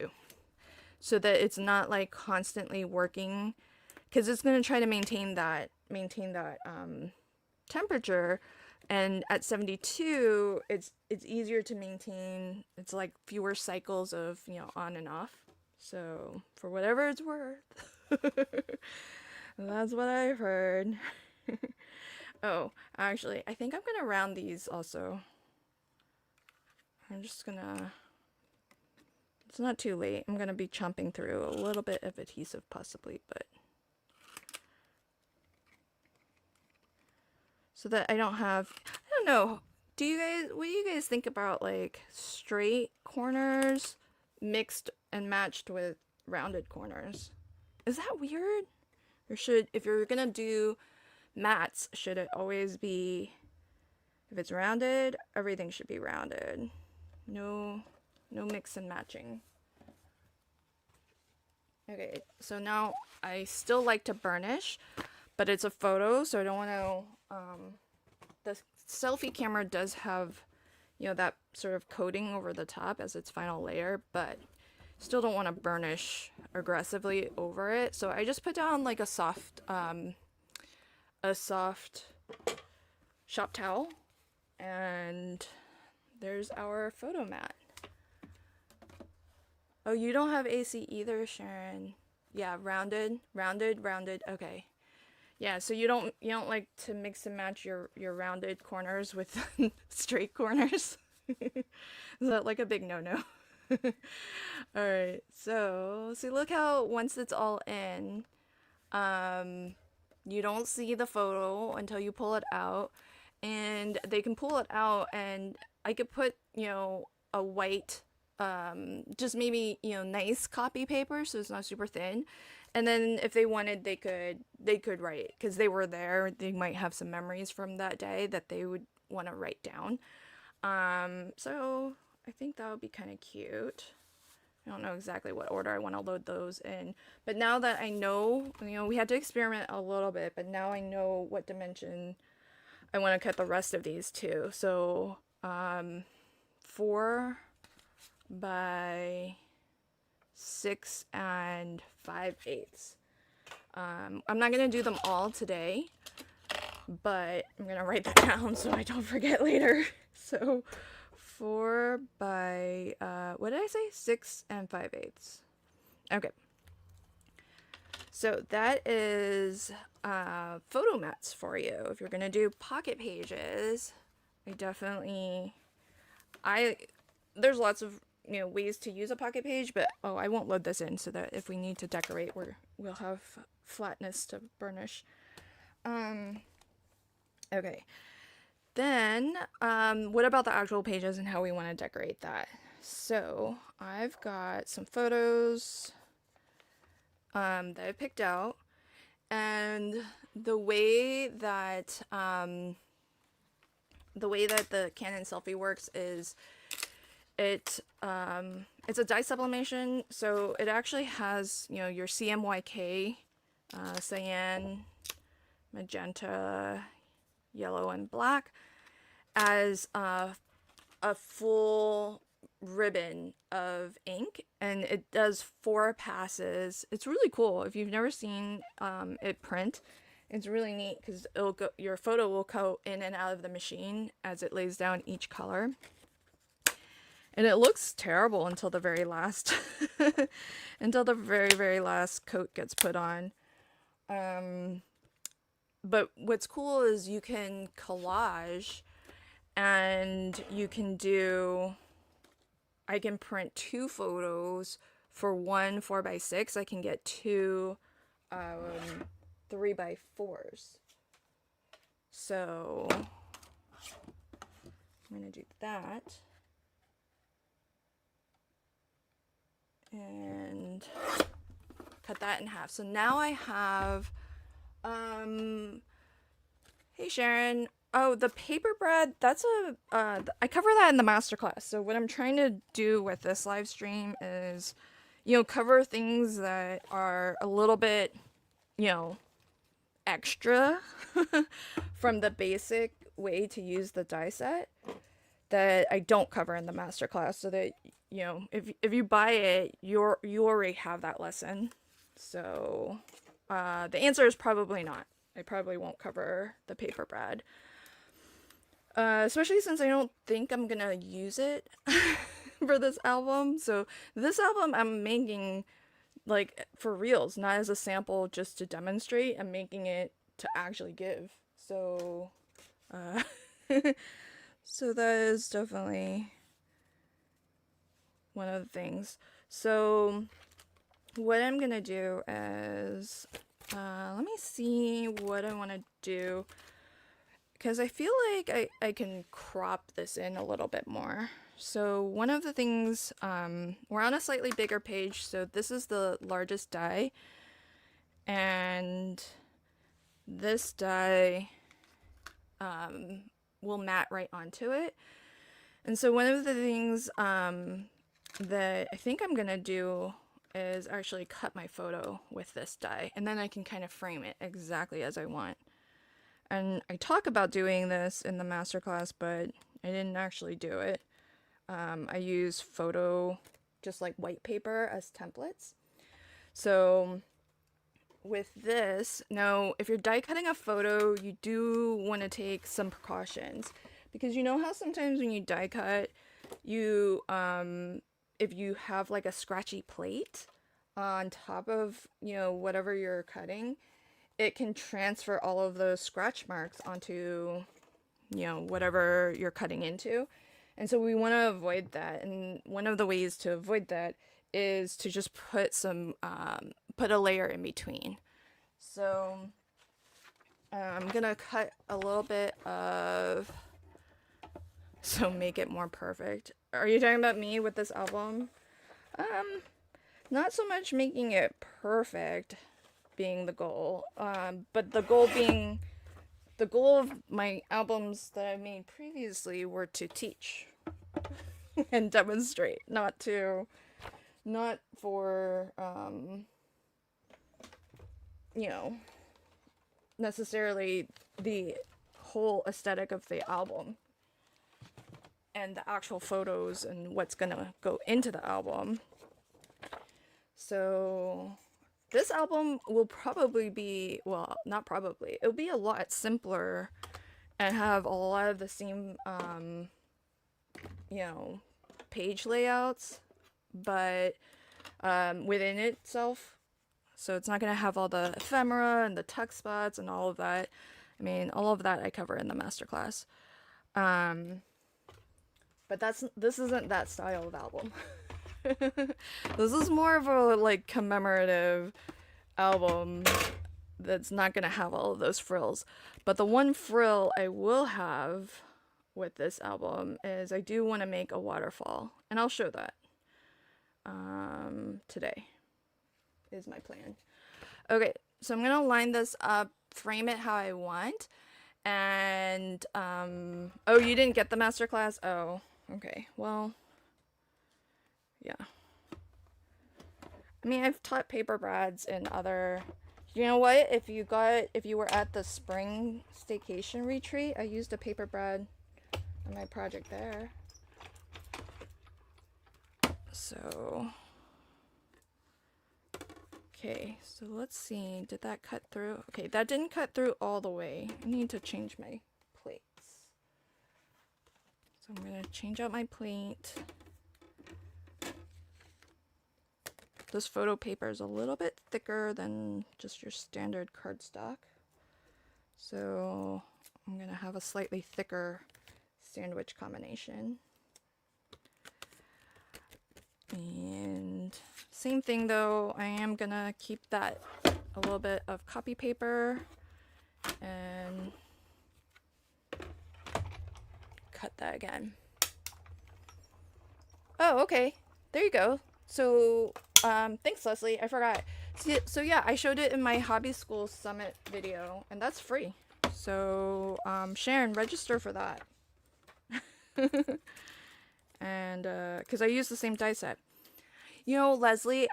Speaker 1: so that it's not like constantly working, because it's going to try to maintain that temperature, and at 72 it's easier to maintain. It's like fewer cycles of, you know, on and off. So for whatever it's worth, that's what I've heard. Oh, actually, I think I'm gonna round these also. I'm just gonna, it's not too late. I'm gonna be chomping through a little bit of adhesive possibly, but so that I don't have, I don't know, what do you guys think about like straight corners mixed and matched with rounded corners? Is that weird? Or should, if you're gonna do mats, should it always be, if it's rounded, everything should be rounded? No mix and matching. Okay, so now I still like to burnish, but it's a photo, so I don't want to, the selfie camera does have, you know, that sort of coating over the top as its final layer, but still don't want to burnish aggressively over it. So I just put down like a soft shop towel, and there's our photo mat. Oh, you don't have AC either, Sharon. Yeah, rounded. Okay. Yeah, so you don't like to mix and match your rounded corners with straight corners? Is that like a big no-no? All right. So, see, look how once it's all in, you don't see the photo until you pull it out, and they can pull it out, and I could put, you know, a white, just maybe, you know, nice copy paper so it's not super thin. And then if they wanted, they could write, because they were there. They might have some memories from that day that they would want to write down. So I think that would be kind of cute. I don't know exactly what order I want to load those in, but now that I know, you know, we had to experiment a little bit, but now I know what dimension I want to cut the rest of these to. So 4 by 6 and 5/8. I'm not gonna do them all today, but I'm gonna write that down so I don't forget later. So 4 by what did I say? 6 and 5/8. Okay. So that is photo mats for you. If you're gonna do pocket pages, there's lots of, you know, ways to use a pocket page, but I won't load this in so that if we need to decorate, we'll have flatness to burnish. Okay. Then, what about the actual pages and how we want to decorate that? So I've got some photos that I picked out, and the way that the Canon selfie works is it's a dye sublimation, so it actually has, you know, your CMYK, cyan, magenta, yellow, and black as a full ribbon of ink, and it does 4 passes. It's really cool. If you've never seen it print, it's really neat because it'll go, your photo will go in and out of the machine as it lays down each color. And it looks terrible until the very last until the very last coat gets put on. But what's cool is you can collage, and you can do, I can print 2 photos for one 4x6. I can get 2 3x4s. So I'm gonna do that and cut that in half. So now I have hey Sharon. Oh, the paper bread, that's a I cover that in the masterclass. So what I'm trying to do with this live stream is, you know, cover things that are a little bit, you know, extra from the basic way to use the die set that I don't cover in the masterclass, so that, you know, if you buy it, you already have that lesson. So the answer is probably not. I probably won't cover the paper bread. Especially since I don't think I'm gonna use it for this album. So this album I'm making like for reals, not as a sample just to demonstrate. I'm making it to actually give. So so that is definitely one of the things. So what I'm gonna do is let me see what I want to do, because I feel like I can crop this in a little bit more. So one of the things, we're on a slightly bigger page, so this is the largest die, and this die will mat right onto it. And so one of the things that I think I'm gonna do is actually cut my photo with this die, and then I can kind of frame it exactly as I want. And I talk about doing this in the masterclass, but I didn't actually do it. I use photo, just like white paper, as templates. So with this, now if you're die cutting a photo, you do want to take some precautions, because you know how sometimes when you die cut, you if you have like a scratchy plate on top of, you know, whatever you're cutting, it can transfer all of those scratch marks onto, you know, whatever you're cutting into. And so we want to avoid that. And one of the ways to avoid that is to just put some, put a layer in between. So I'm gonna cut a little bit of, so make it more perfect. Are you talking about me with this album? Not so much making it perfect being the goal, but the goal of my albums that I made previously were to teach and demonstrate, not for you know, necessarily the whole aesthetic of the album and the actual photos and what's gonna go into the album. So this album will probably be, well, not probably, it'll be a lot simpler and have a lot of the same, you know, page layouts, but within itself. So it's not going to have all the ephemera and the tuck spots and all of that. I mean, all of that I cover in the masterclass. But this isn't that style of album. This is more of a like commemorative album that's not gonna have all of those frills. But the one frill I will have with this album is I do want to make a waterfall, and I'll show that today is my plan. Okay, so I'm gonna line this up, frame it how I want, and oh, you didn't get the masterclass? Oh, okay, well, yeah. I mean, I've taught paper brads in other, you know what, if you were at the spring staycation retreat, I used a paper brad on my project there. So, okay, so let's see, did that cut through? Okay, that didn't cut through all the way. I need to change my plates. So I'm gonna change out my plate. This photo paper is a little bit thicker than just your standard cardstock. So I'm gonna have a slightly thicker sandwich combination. And same thing though, I am gonna keep that a little bit of copy paper and cut that again. Oh, okay, there you go. So thanks, Leslie, I forgot. So yeah, I showed it in my hobby school summit video, and that's free. So Sharon, register for that. And because I use the same die set. You know, Leslie,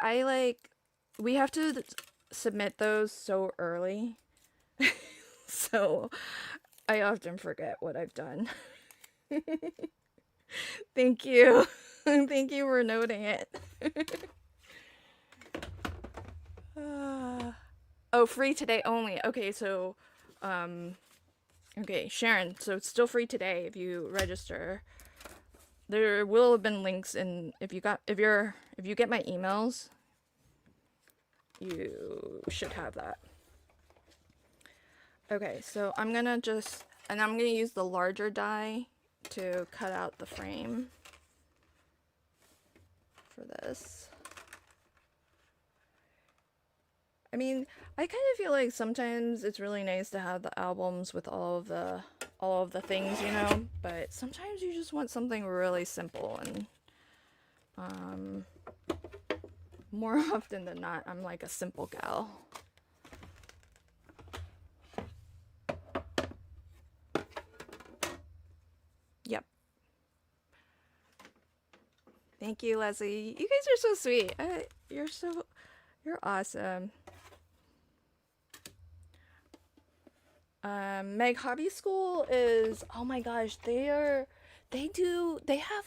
Speaker 1: we have to submit those so early. So I often forget what I've done. Thank you. Thank you for noting it. Oh, free today only. Okay, so okay, Sharon, so it's still free today if you register. There will have been links in if you get my emails, you should have that. Okay, so I'm gonna use the larger die to cut out the frame for this. I mean, I kind of feel like sometimes it's really nice to have the albums with all of the things, you know, but sometimes you just want something really simple, and more often than not, I'm like a simple gal. Yep. Thank you, Leslie. You guys are so sweet. You're awesome. Meg Hobby School is, oh my gosh, they have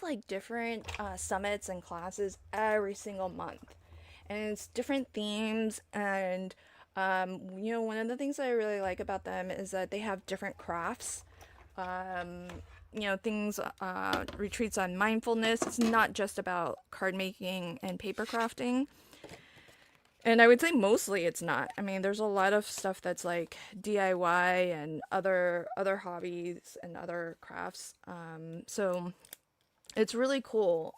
Speaker 1: like different summits and classes every single month, and it's different themes. And you know, one of the things that I really like about them is that they have different crafts. You know, things, retreats on mindfulness. It's not just about card making and paper crafting. And I would say mostly it's not. I mean, there's a lot of stuff that's like DIY and other hobbies and other crafts. So it's really cool.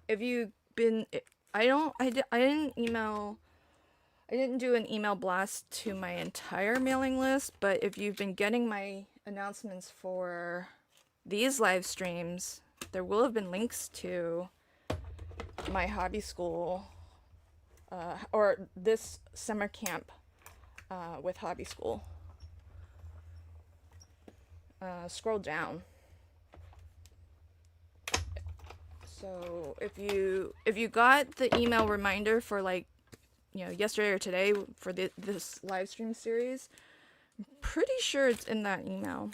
Speaker 1: If you've been, I didn't do an email blast to my entire mailing list, but if you've been getting my announcements for these live streams, there will have been links to my hobby school. Or this summer camp with hobby school. Scroll down. So if you got the email reminder for, like, you know, yesterday or today for this live stream series, I'm pretty sure it's in that email.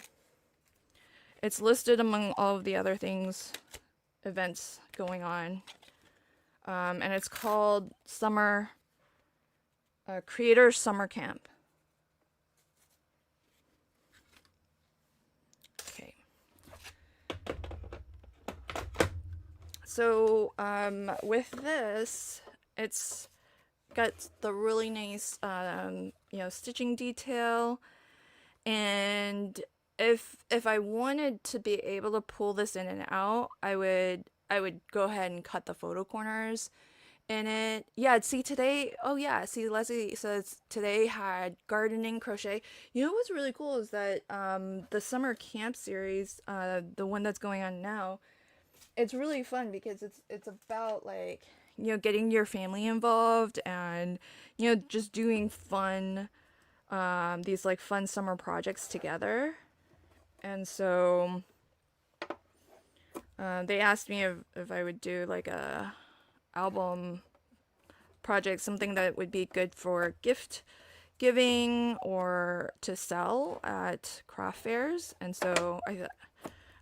Speaker 1: It's listed among all of the other events going on. And it's called Creator Summer Camp. Okay. So with this, it's got the really nice you know, stitching detail, and if I wanted to be able to pull this in and out, I would go ahead and cut the photo corners in it. Yeah, see today, oh yeah, see Leslie says today had gardening, crochet. You know what's really cool is that the summer camp series, the one that's going on now, it's really fun because it's about, like, you know, getting your family involved and, you know, just doing fun, these like fun summer projects together. And so they asked me if I would do like a album project, something that would be good for gift giving or to sell at craft fairs. And so I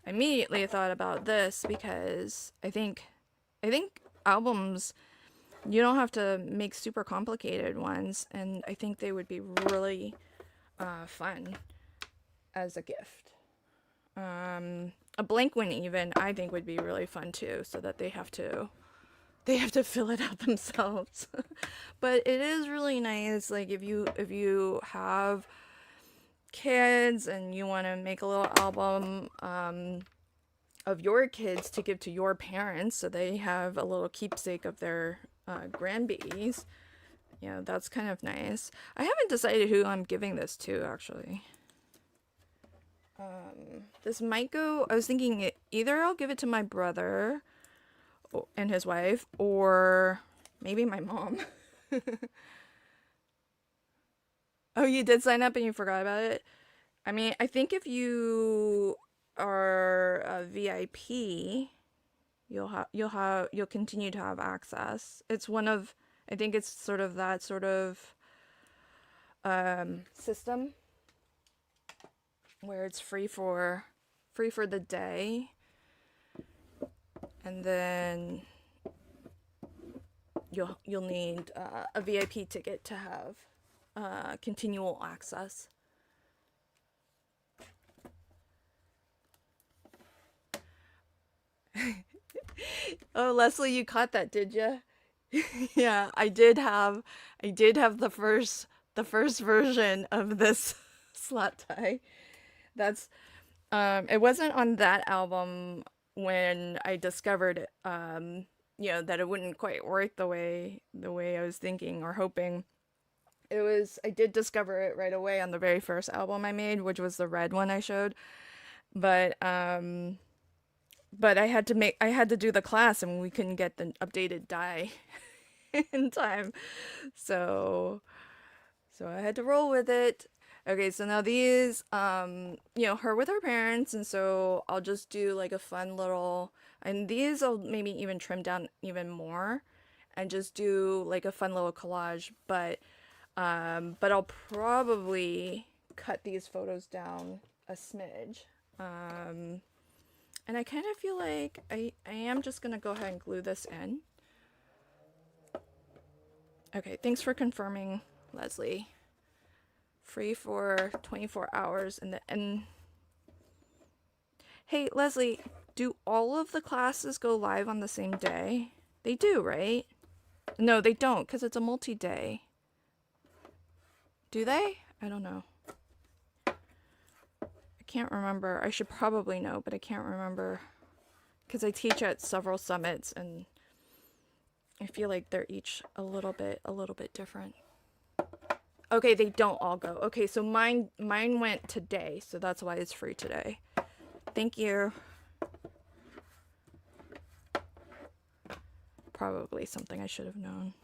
Speaker 1: immediately thought about this because I think I think albums, you don't have to make super complicated ones, and I think they would be really fun as a gift. A blank one even I think would be really fun too, so that they have to fill it out themselves. But it is really nice, like if you have kids and you want to make a little album of your kids to give to your parents, so they have a little keepsake of their grandbabies. Yeah, that's kind of nice. I haven't decided who I'm giving this to, actually. This might go, I was thinking either I'll give it to my brother and his wife, or maybe my mom. Oh, you did sign up and you forgot about it? I mean, I think if you are a VIP, you'll continue to have access. It's one of, I think it's sort of that sort of system where it's free for the day, and then you'll need a VIP ticket to have continual access. Oh, Leslie, you caught that, did you? Yeah, I did have the first version of this slot tie. That's it wasn't on that album when I discovered it, that it wouldn't quite work the way I was thinking or hoping. I did discover it right away on the very first album I made, which was the red one I showed. But I had to do the class, and we couldn't get the updated dye in time. So so I had to roll with it. Okay, so now these, her with her parents, and so I'll just do like a fun little, and these I'll maybe even trim down even more, and just do like a fun little collage. But I'll probably cut these photos down a smidge. And I kind of feel like I am just gonna go ahead and glue this in. Okay, thanks for confirming, Leslie. Free for 24 hours and hey, Leslie, do all of the classes go live on the same day? They do, right? No, they don't, because it's a multi-day. Do they? I don't know. I can't remember. I should probably know, but I can't remember. Because I teach at several summits, and I feel like they're each a little bit different. Okay, they don't all go. Okay, so mine went today, so that's why it's free today. Thank you. Probably something I should have known.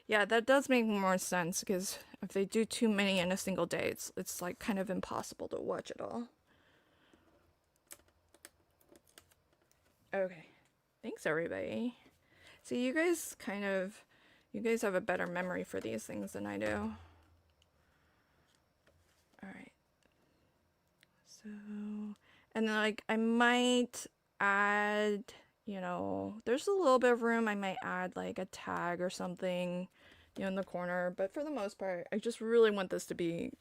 Speaker 1: Yeah, that does make more sense, because if they do too many in a single day, it's like kind of impossible to watch it all. Okay. Thanks, everybody. See, you guys have a better memory for these things than I do. Alright. So, and then like I might add, there's a little bit of room. I might add like a tag or something, in the corner. But for the most part, I just really want this to be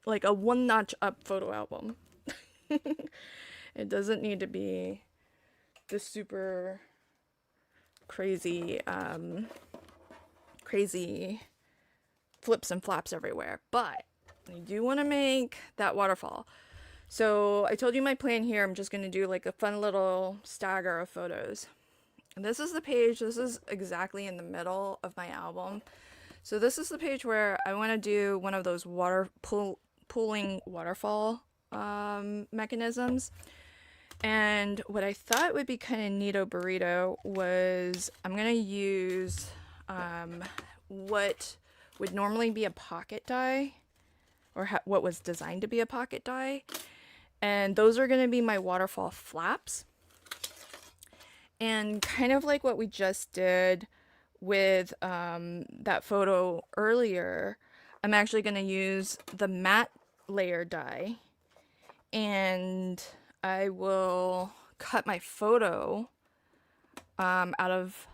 Speaker 1: like a one notch up photo album. It doesn't need to be the super crazy flips and flaps everywhere, but I do want to make that waterfall. So I told you my plan here. I'm just going to do like a fun little stagger of photos. And this is the page. This is exactly in the middle of my album. So this is the page where I want to do one of those pooling waterfall mechanisms. And what I thought would be kind of neato burrito was I'm going to use what would normally be a pocket die, or what was designed to be a pocket die. And those are going to be my waterfall flaps. And kind of like what we just did with that photo earlier, I'm actually going to use the matte layer die. And I will cut my photo out of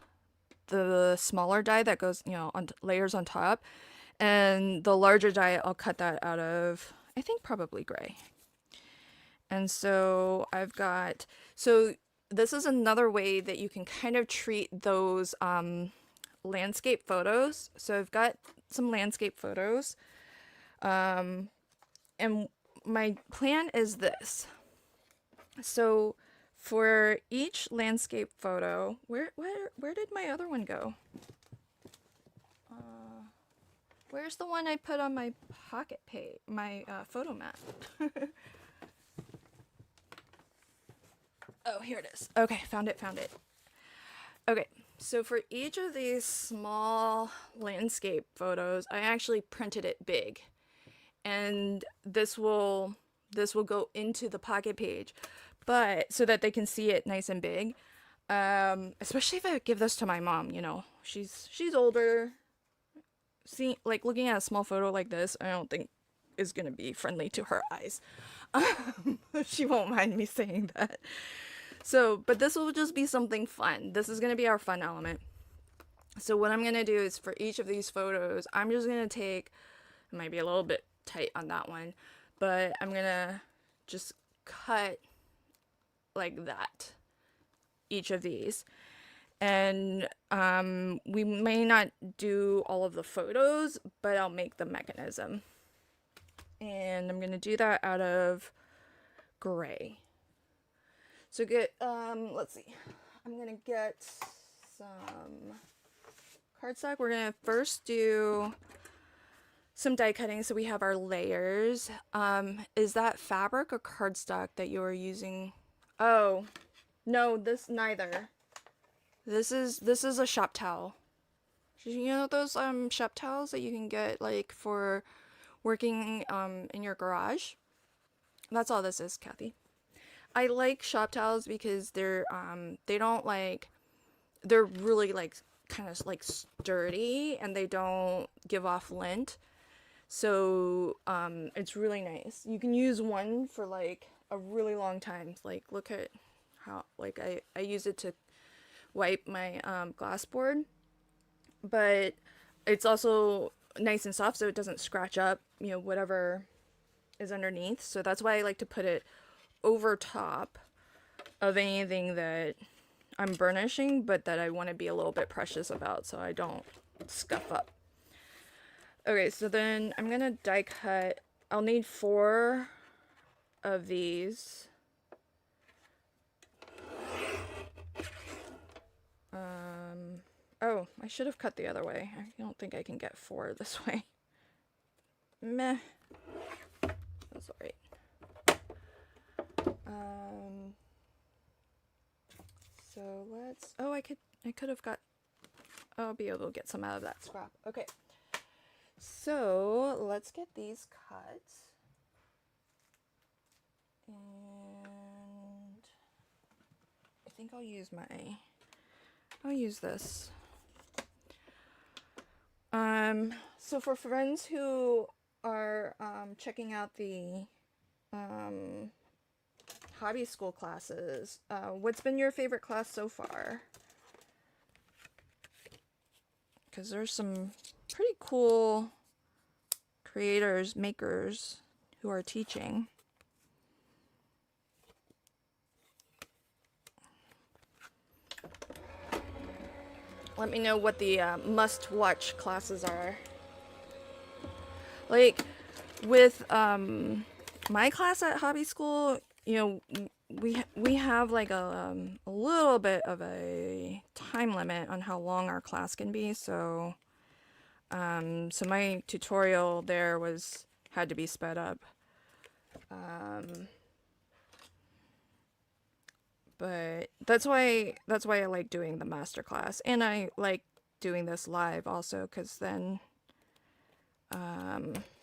Speaker 1: the smaller die that goes, on layers on top, and the larger die I'll cut that out of, I think, probably gray. And so so this is another way that you can kind of treat those landscape photos. So I've got some landscape photos, and my plan is this. So for each landscape photo, where did my other one go? Where's the one I put on my pocket page, my photo mat? Oh, here it is. Okay, found it. Okay, so for each of these small landscape photos, I actually printed it big. And this will go into the pocket page, but so that they can see it nice and big. Especially if I give this to my mom, she's older. Like looking at a small photo like this, I don't think is gonna be friendly to her eyes. She won't mind me saying that. So, but this will just be something fun. This is gonna be our fun element. So what I'm gonna do is for each of these photos, I'm just gonna take, it might be a little bit tight on that one, but I'm gonna just cut like that, each of these. And we may not do all of the photos, but I'll make the mechanism. And I'm gonna do that out of gray. So let's see. I'm gonna get some cardstock. We're gonna first do some die cutting so we have our layers. Is that fabric or cardstock that you are using? Oh, no, neither. This is a shop towel. You know those shop towels that you can get like for working in your garage? That's all this is, Kathy. I like shop towels because they're they're really like kind of like sturdy, and they don't give off lint. So it's really nice. You can use one for like a really long time. Like look at how like I use it to wipe my glass board, but it's also nice and soft so it doesn't scratch up whatever is underneath. So that's why I like to put it over top of anything that I'm burnishing, but that I want to be a little bit precious about so I don't scuff up. Okay, so then I'm gonna die cut. I'll need 4 of these. Oh, I should have cut the other way. I don't think I can get 4 this way. Meh. That's alright. So let's, I could have got, I'll be able to get some out of that scrap. Okay. So let's get these cut. And I think I'll use this. So for friends who are checking out the hobby school classes, what's been your favorite class so far? Because there's some pretty cool creators, makers who are teaching. Let me know what the must-watch classes are. Like with my class at hobby school, we have like a little bit of a time limit on how long our class can be. So so my tutorial there had to be sped up. But that's why I like doing the master class, and I like doing this live also, because then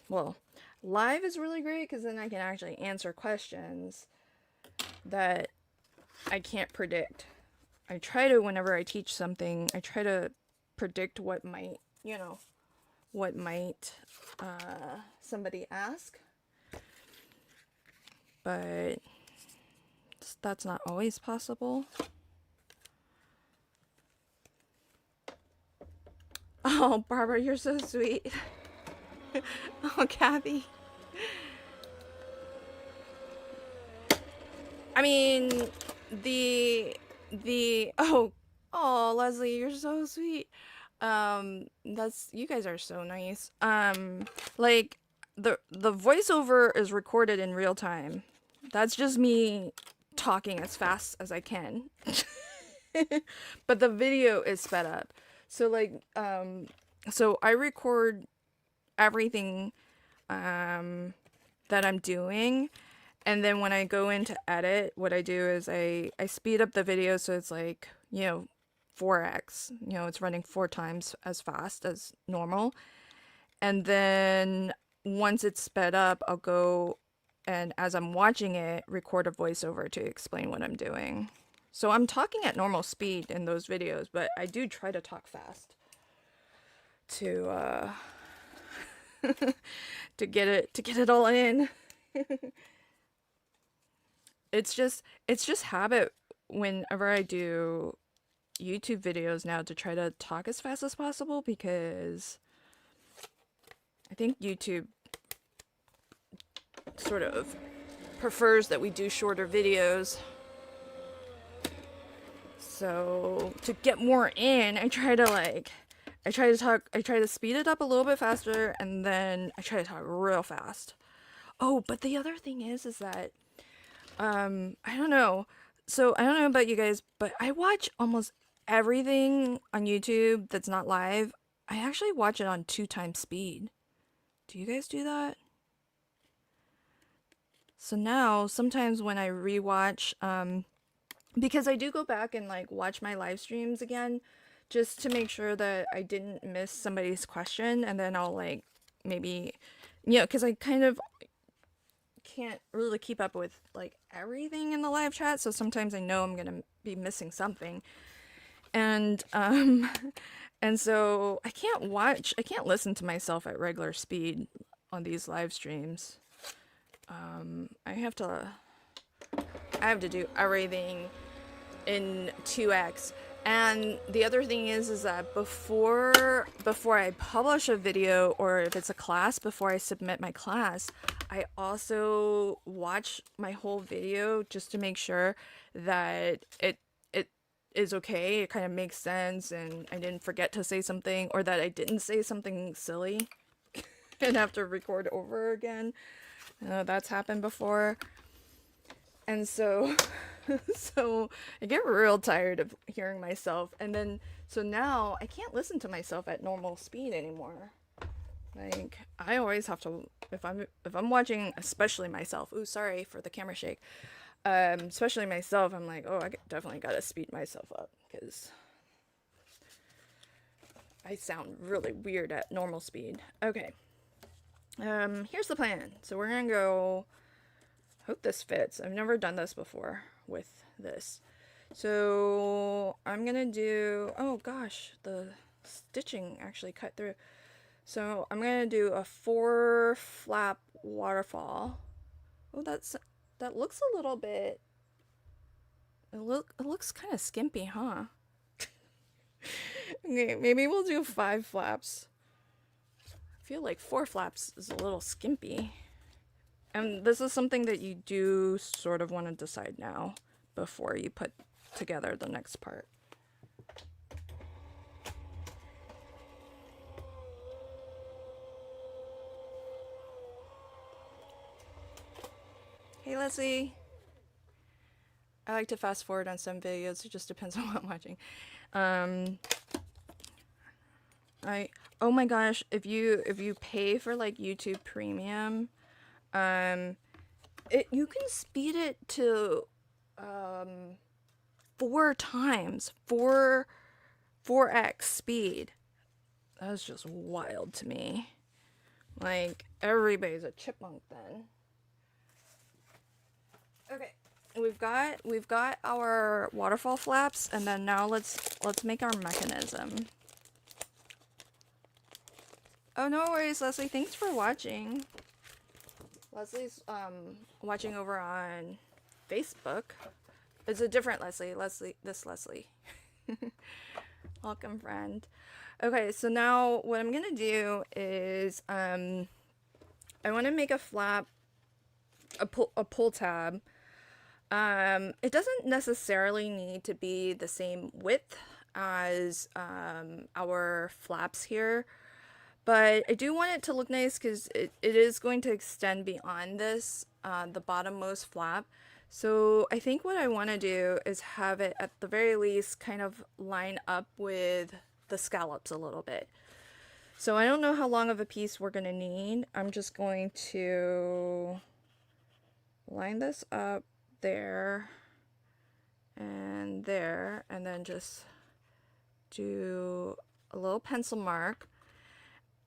Speaker 1: well, live is really great because then I can actually answer questions that I can't predict. I try to, whenever I teach something, I try to predict what might somebody ask. But that's not always possible. Oh, Barbara, you're so sweet. Oh, Kathy. I mean, oh, Leslie, you're so sweet. That's, you guys are so nice. Like the voiceover is recorded in real time. That's just me talking as fast as I can. But the video is sped up. So like so I record everything that I'm doing, and then when I go in to edit, what I do is I speed up the video so it's like, 4x, it's running 4 times as fast as normal. And then once it's sped up, I'll go and as I'm watching it, record a voiceover to explain what I'm doing. So I'm talking at normal speed in those videos, but I do try to talk fast to to get it all in. It's just habit whenever I do YouTube videos now to try to talk as fast as possible, because I think YouTube sort of prefers that we do shorter videos. So to get more in, I try to speed it up a little bit faster, and then I try to talk real fast. Oh, but the other thing is that I don't know. So I don't know about you guys, but I watch almost everything on YouTube that's not live. I actually watch it on 2 times speed. Do you guys do that? So now sometimes when I rewatch, because I do go back and like watch my live streams again, just to make sure that I didn't miss somebody's question, and then I'll like maybe, because I kind of can't really keep up with like everything in the live chat, so sometimes I know I'm gonna be missing something, and and so I can't listen to myself at regular speed on these live streams. I have to do everything in 2x. And the other thing is that before I publish a video, or if it's a class, before I submit my class, I also watch my whole video just to make sure that it is okay, it kind of makes sense, and I didn't forget to say something, or that I didn't say something silly and have to record over again. That's happened before. And so so I get real tired of hearing myself, and then so now I can't listen to myself at normal speed anymore. Like I always have to, if I'm watching, especially myself. Ooh, sorry for the camera shake. Especially myself, I'm like, oh, I definitely gotta speed myself up, because I sound really weird at normal speed. Okay. Here's the plan. So we're gonna go. Hope this fits. I've never done this before with this. So I'm gonna do, oh gosh, the stitching actually cut through. So I'm gonna do a 4 flap waterfall. Oh, that looks a little bit, it looks kind of skimpy, huh? Okay, maybe we'll do 5 flaps. I feel like 4 flaps is a little skimpy. And this is something that you do sort of want to decide now before you put together the next part. Hey, Leslie. I like to fast forward on some videos. It just depends on what I'm watching. Oh my gosh, if you pay for like YouTube Premium, you can speed it to 4x speed. That's just wild to me. Like everybody's a chipmunk then. Okay, we've got our waterfall flaps, and then now let's make our mechanism. Oh, no worries, Leslie. Thanks for watching. Leslie's watching over on Facebook. It's a different Leslie. This Leslie. Welcome, friend. Okay, so now what I'm gonna do is I want to make a flap, a pull tab. It doesn't necessarily need to be the same width as our flaps here, but I do want it to look nice because it is going to extend beyond this, the bottommost flap. So I think what I want to do is have it at the very least kind of line up with the scallops a little bit. So I don't know how long of a piece we're going to need. I'm just going to line this up there, and then just do a little pencil mark.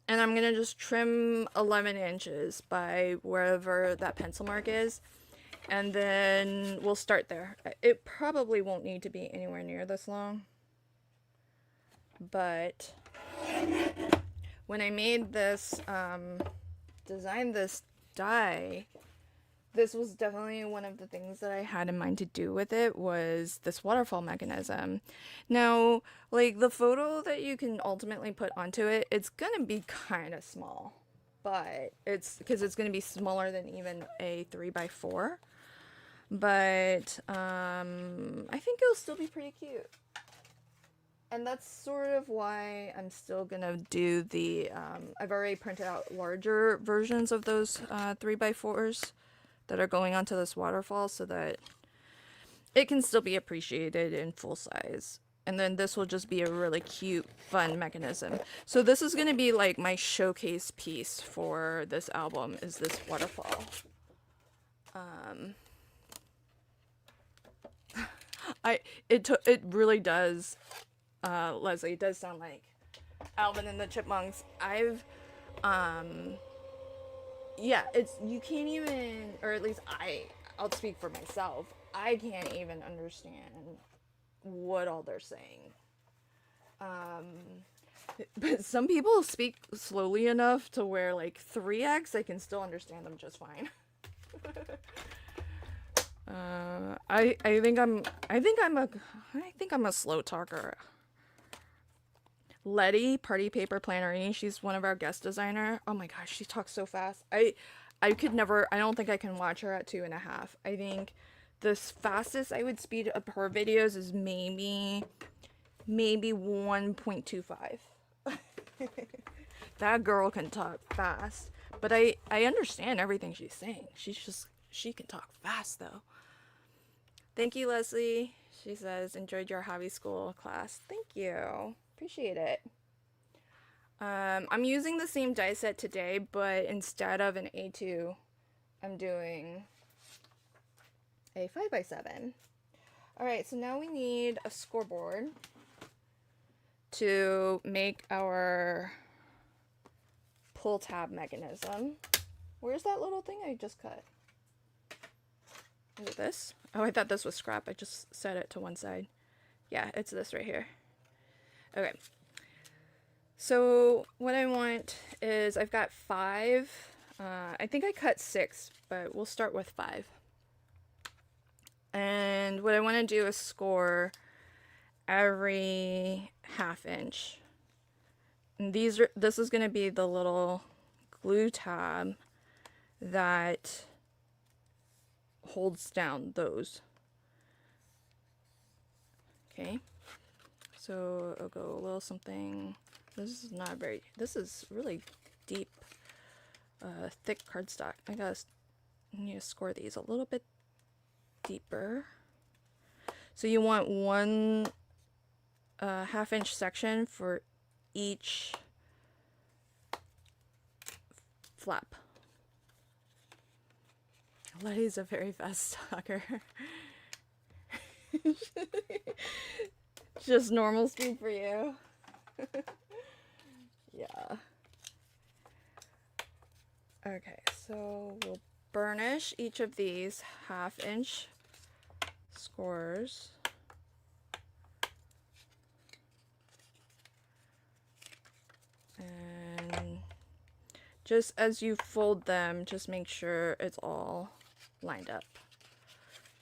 Speaker 1: And I'm going to just trim 11 inches by wherever that pencil mark is. And then we'll start there. It probably won't need to be anywhere near this long. But when I made this, designed this die, this was definitely one of the things that I had in mind to do with it, was this waterfall mechanism. Now, like, the photo that you can ultimately put onto it, it's gonna be kind of small, but it's because it's gonna be smaller than even a 3x4. But I think it'll still be pretty cute. And that's sort of why I'm still gonna do the, I've already printed out larger versions of those 3x4s that are going onto this waterfall so that it can still be appreciated in full size. And then this will just be a really cute, fun mechanism. So this is gonna be like my showcase piece for this album, is this waterfall. It really does, Leslie, it does sound like Alvin and the Chipmunks. Yeah, you can't even, or at least I'll speak for myself, I can't even understand what all they're saying. But some people speak slowly enough to where, like, 3x, I can still understand them just fine. I think I'm a slow talker. Letty, Party Paper Plannery, she's one of our guest designer. Oh my gosh, she talks so fast. I don't think I can watch her at 2.5. I think the fastest I would speed up her videos is maybe 1.25. That girl can talk fast, but I understand everything she's saying. She can talk fast though. Thank you, Leslie. She says, enjoyed your hobby school class. Thank you. Appreciate it. I'm using the same die set today, but instead of an A2, I'm doing a 5x7. Alright, so now we need a scoreboard to make our pull tab mechanism. Where's that little thing I just cut? Is it this? Oh, I thought this was scrap. I just set it to one side. Yeah, it's this right here. Okay. So what I want is, I've got 5. I think I cut 6, but we'll start with 5. And what I want to do is score every 1/2 inch. And this is going to be the little glue tab that holds down those. Okay, so I'll go a little something. This is really deep, thick cardstock. I need to score these a little bit deeper. So you want 1 1/2 inch section for each flap. Letty's a very fast talker. Just normal speed for you. Yeah. Okay, so we'll burnish each of these 1/2 inch scores. And just as you fold them, just make sure it's all lined up.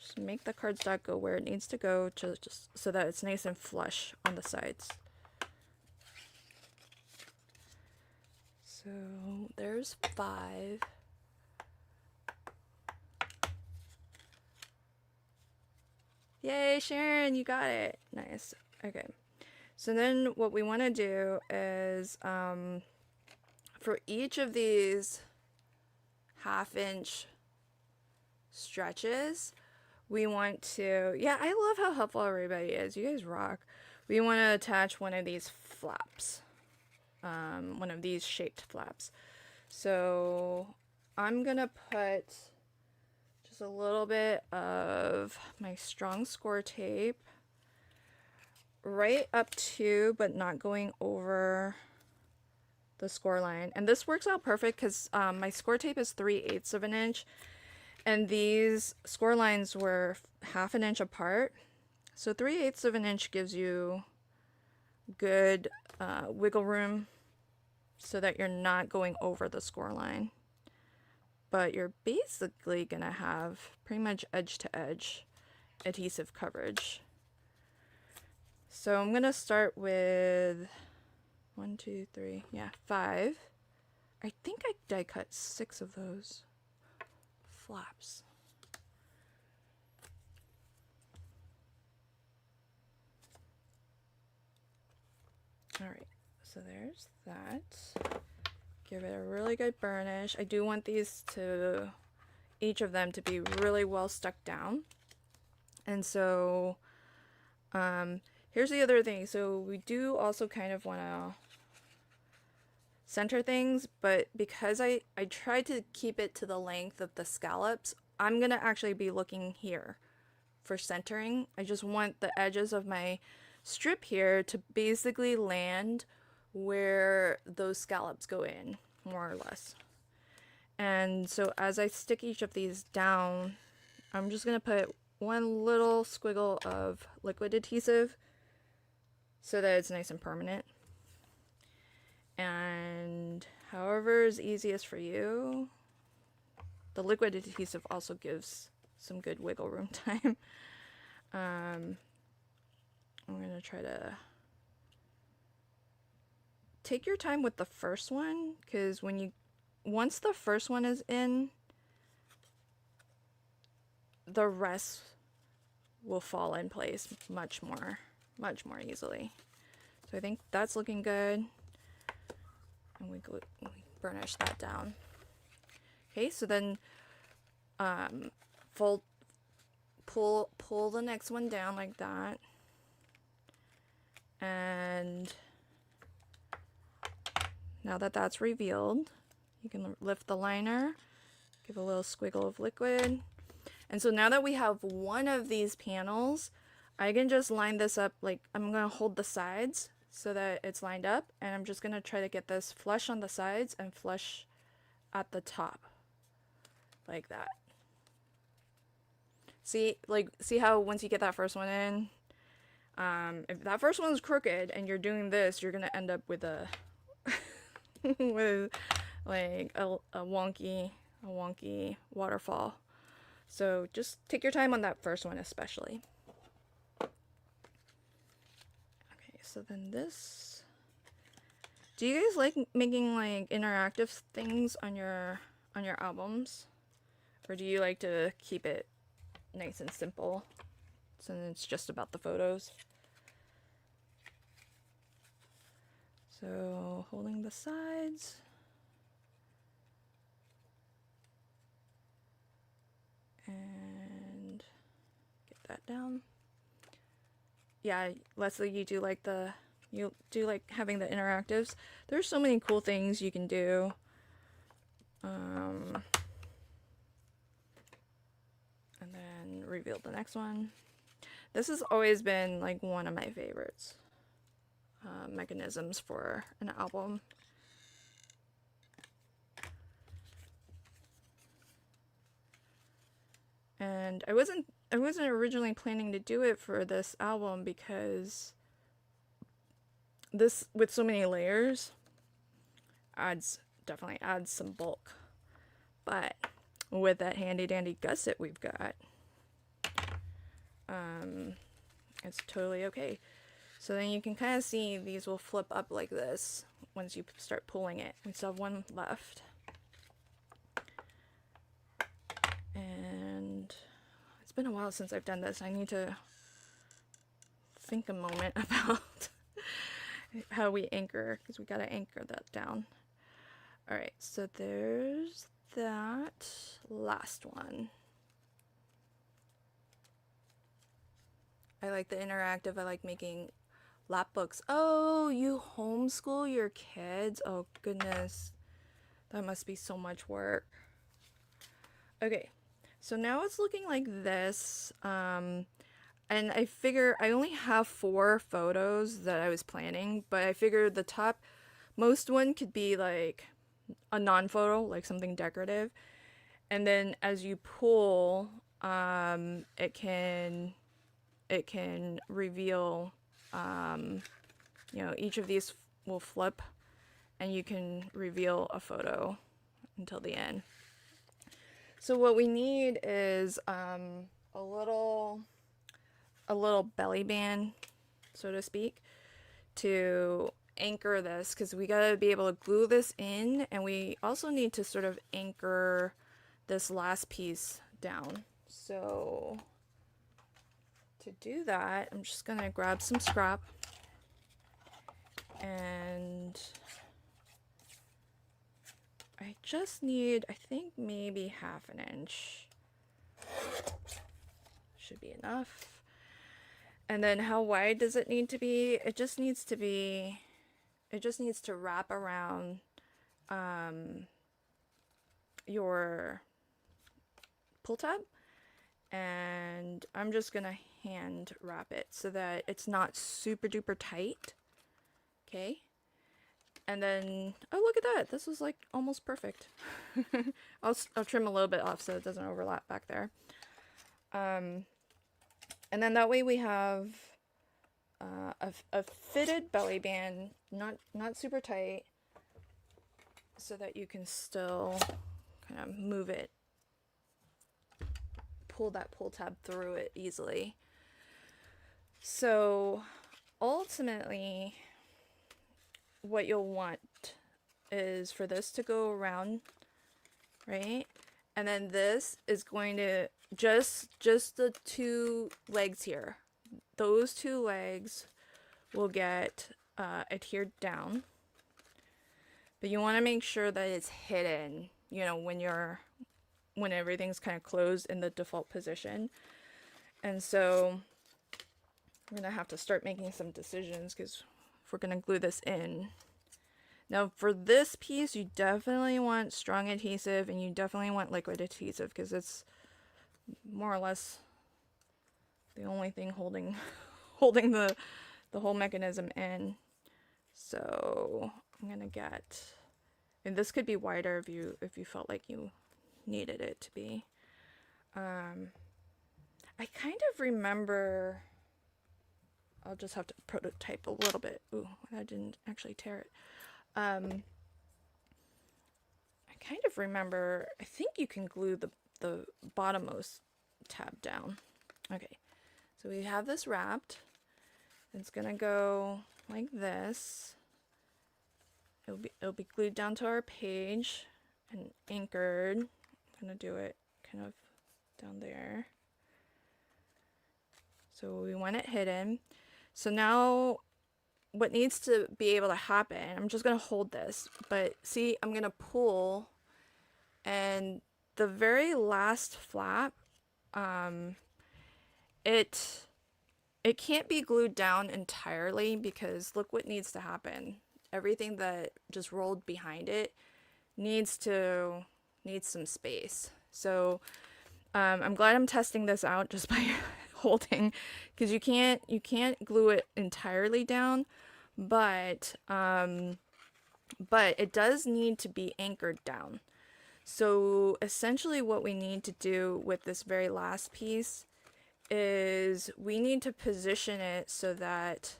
Speaker 1: Just make the cardstock go where it needs to go, just so that it's nice and flush on the sides. So there's 5. Yay, Sharon, you got it. Nice. Okay. So then what we want to do is for each of these 1/2-inch stretches, we want to, yeah, I love how helpful everybody is. You guys rock. We want to attach one of these flaps, one of these shaped flaps. So I'm gonna put just a little bit of my strong score tape right up to, but not going over the score line. And this works out perfect because my score tape is 3/8 of an inch, and these score lines were 1/2 an inch apart. So 3/8 of an inch gives you good wiggle room so that you're not going over the score line. But you're basically gonna have pretty much edge to edge adhesive coverage. So I'm gonna start with 1, 2, 3, yeah, 5. I think I die cut 6 of those flaps. All right, so there's that. Give it a really good burnish. I do want these to, each of them to be really well stuck down. And so here's the other thing. So we do also kind of want to center things, but because I tried to keep it to the length of the scallops, I'm going to actually be looking here for centering. I just want the edges of my strip here to basically land where those scallops go in, more or less. And so as I stick each of these down, I'm just going to put one little squiggle of liquid adhesive so that it's nice and permanent. And however is easiest for you, the liquid adhesive also gives some good wiggle room time. I'm going to try to take your time with the first one, because once the first one is in, the rest will fall in place much more easily. So I think that's looking good. And we burnish that down. Okay, so then pull the next one down like that. And now that that's revealed, you can lift the liner, give a little squiggle of liquid. And so now that we have one of these panels, I can just line this up, like I'm going to hold the sides so that it's lined up, and I'm just going to try to get this flush on the sides and flush at the top, like that. See how once you get that first one in, if that first one's crooked and you're doing this, you're going to end up with a with like a wonky waterfall. So just take your time on that first one especially. Okay, so then this, do you guys like making like interactive things on your albums, or do you like to keep it nice and simple since it's just about the photos? So holding the sides. And get that down. Yeah, Leslie, you do like having the interactives. There's so many cool things you can do. And then reveal the next one. This has always been like one of my favorites mechanisms for an album. And I wasn't originally planning to do it for this album because this, with so many layers, definitely adds some bulk. But with that handy dandy gusset we've got, it's totally okay. So then you can kind of see these will flip up like this once you start pulling it. We still have one left. And it's been a while since I've done this. I need to think a moment about how we anchor, because we got to anchor that down. All right, so there's that last one. I like the interactive. I like making lap books. Oh, you homeschool your kids? Oh goodness, that must be so much work. Okay, so now it's looking like this. And I figure I only have 4 photos that I was planning, but I figured the top most one could be like a non-photo, like something decorative. And then as you pull, it can reveal, you know, each of these will flip and you can reveal a photo until the end. So what we need is a little belly band, so to speak, to anchor this, because we gotta be able to glue this in, and we also need to sort of anchor this last piece down. So to do that, I'm just gonna grab some scrap, and I just need, I think maybe ½ an inch should be enough. And then how wide does it need to be? It just needs to wrap around your pull tab, and I'm just gonna hand wrap it so that it's not super duper tight. Okay, and then, oh look at that, this is like almost perfect. I'll trim a little bit off so it doesn't overlap back there. And then that way we have a fitted belly band, not super tight, so that you can still kind of move it, pull that pull tab through it easily. So ultimately what you'll want is for this to go around, right? And then this is going to just the 2 legs here. Those 2 legs will get adhered down, but you want to make sure that it's hidden, you know, when everything's kind of closed in the default position. And so we're gonna have to start making some decisions, because if we're gonna glue this in. Now for this piece, you definitely want strong adhesive, and you definitely want liquid adhesive, because it's more or less the only thing holding the whole mechanism in. So I'm gonna get, and this could be wider if you felt like you needed it to be. I kind of remember, I'll just have to prototype a little bit. Ooh, I didn't actually tear it. I kind of remember, I think you can glue the bottommost tab down. Okay, so we have this wrapped. It's gonna go like this. It'll be glued down to our page and anchored. I'm gonna do it kind of down there. So we want it hidden. So now what needs to be able to happen, I'm just gonna hold this, but see, I'm gonna pull, and the very last flap, it can't be glued down entirely, because look what needs to happen. Everything that just rolled behind it needs some space. So I'm glad I'm testing this out just by holding, because you can't glue it entirely down, but it does need to be anchored down. So essentially what we need to do with this very last piece is we need to position it so that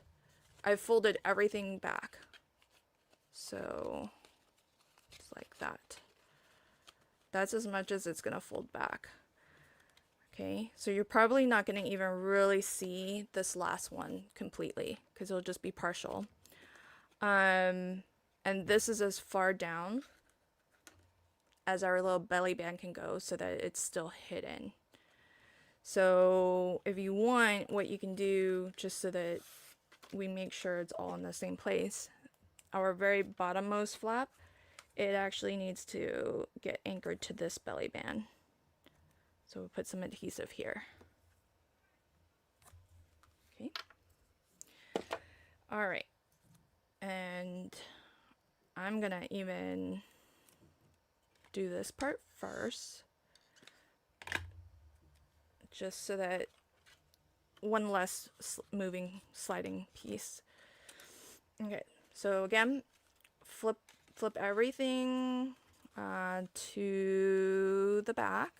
Speaker 1: I've folded everything back. So it's like that. That's as much as it's gonna fold back. Okay, so you're probably not going to even really see this last one completely because it'll just be partial. And this is as far down as our little belly band can go so that it's still hidden. So if you want, what you can do, just so that we make sure it's all in the same place, our very bottommost flap, it actually needs to get anchored to this belly band. So we'll put some adhesive here. Okay. All right. And I'm gonna even do this part first, just so that one less moving, sliding piece. Okay, so again, flip everything to the back.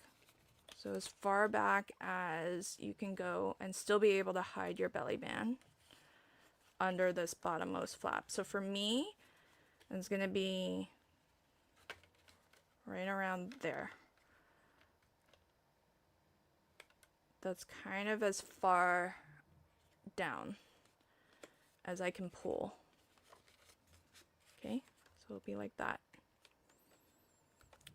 Speaker 1: So as far back as you can go and still be able to hide your belly band under this bottommost flap. So for me, it's going to be right around there. That's kind of as far down as I can pull. Okay, so it'll be like that.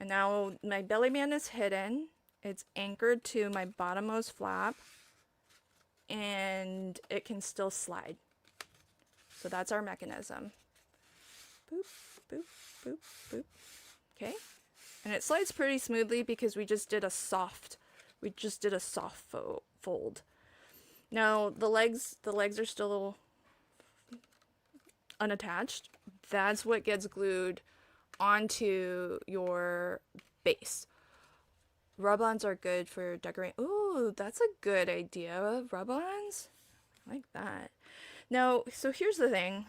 Speaker 1: And now my belly band is hidden. It's anchored to my bottommost flap, and it can still slide. So that's our mechanism. Boop, boop, boop, boop. Okay, and it slides pretty smoothly because we just did a soft fold. Now the legs are still unattached. That's what gets glued onto your base. Rub-ons are good for decorating. Ooh, that's a good idea. Rub-ons? I like that. Now, so here's the thing.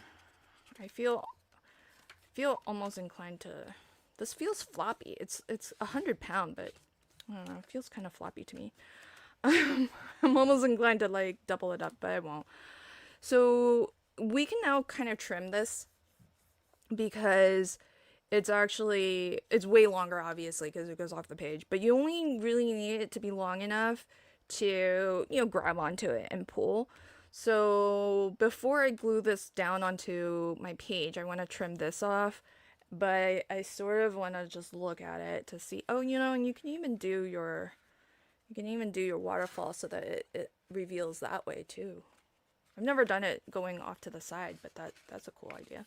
Speaker 1: I feel almost inclined to... This feels floppy. It's 100 pound, but I don't know. It feels kind of floppy to me. I'm almost inclined to like double it up, but I won't. So we can now kind of trim this because it's way longer, obviously, because it goes off the page, but you only really need it to be long enough to, grab onto it and pull. So before I glue this down onto my page, I want to trim this off, but I sort of want to just look at it to see, and you can even do your waterfall so that it reveals that way too. I've never done it going off to the side, but that's a cool idea.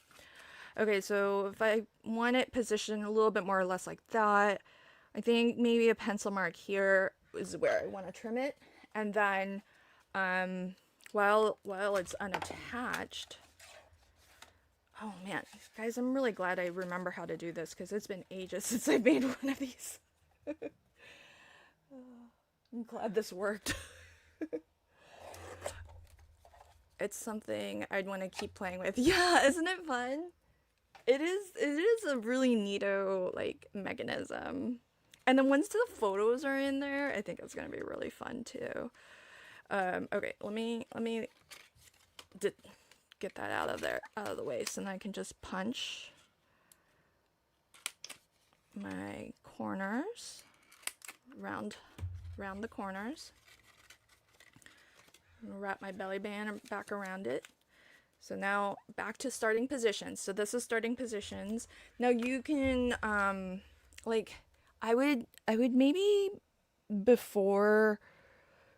Speaker 1: Okay, so if I want it positioned a little bit more or less like that, I think maybe a pencil mark here is where I want to trim it. And then while it's unattached, oh man, guys, I'm really glad I remember how to do this because it's been ages since I made one of these. I'm glad this worked. It's something I'd want to keep playing with. Yeah, isn't it fun? It is a really neato mechanism. And then once the photos are in there, I think it's gonna be really fun too. Okay, let me get that out of the way, so then I can just punch my corners round the corners. Wrap my belly band back around it. So now back to starting positions. So this is starting positions. Now you can I would maybe, before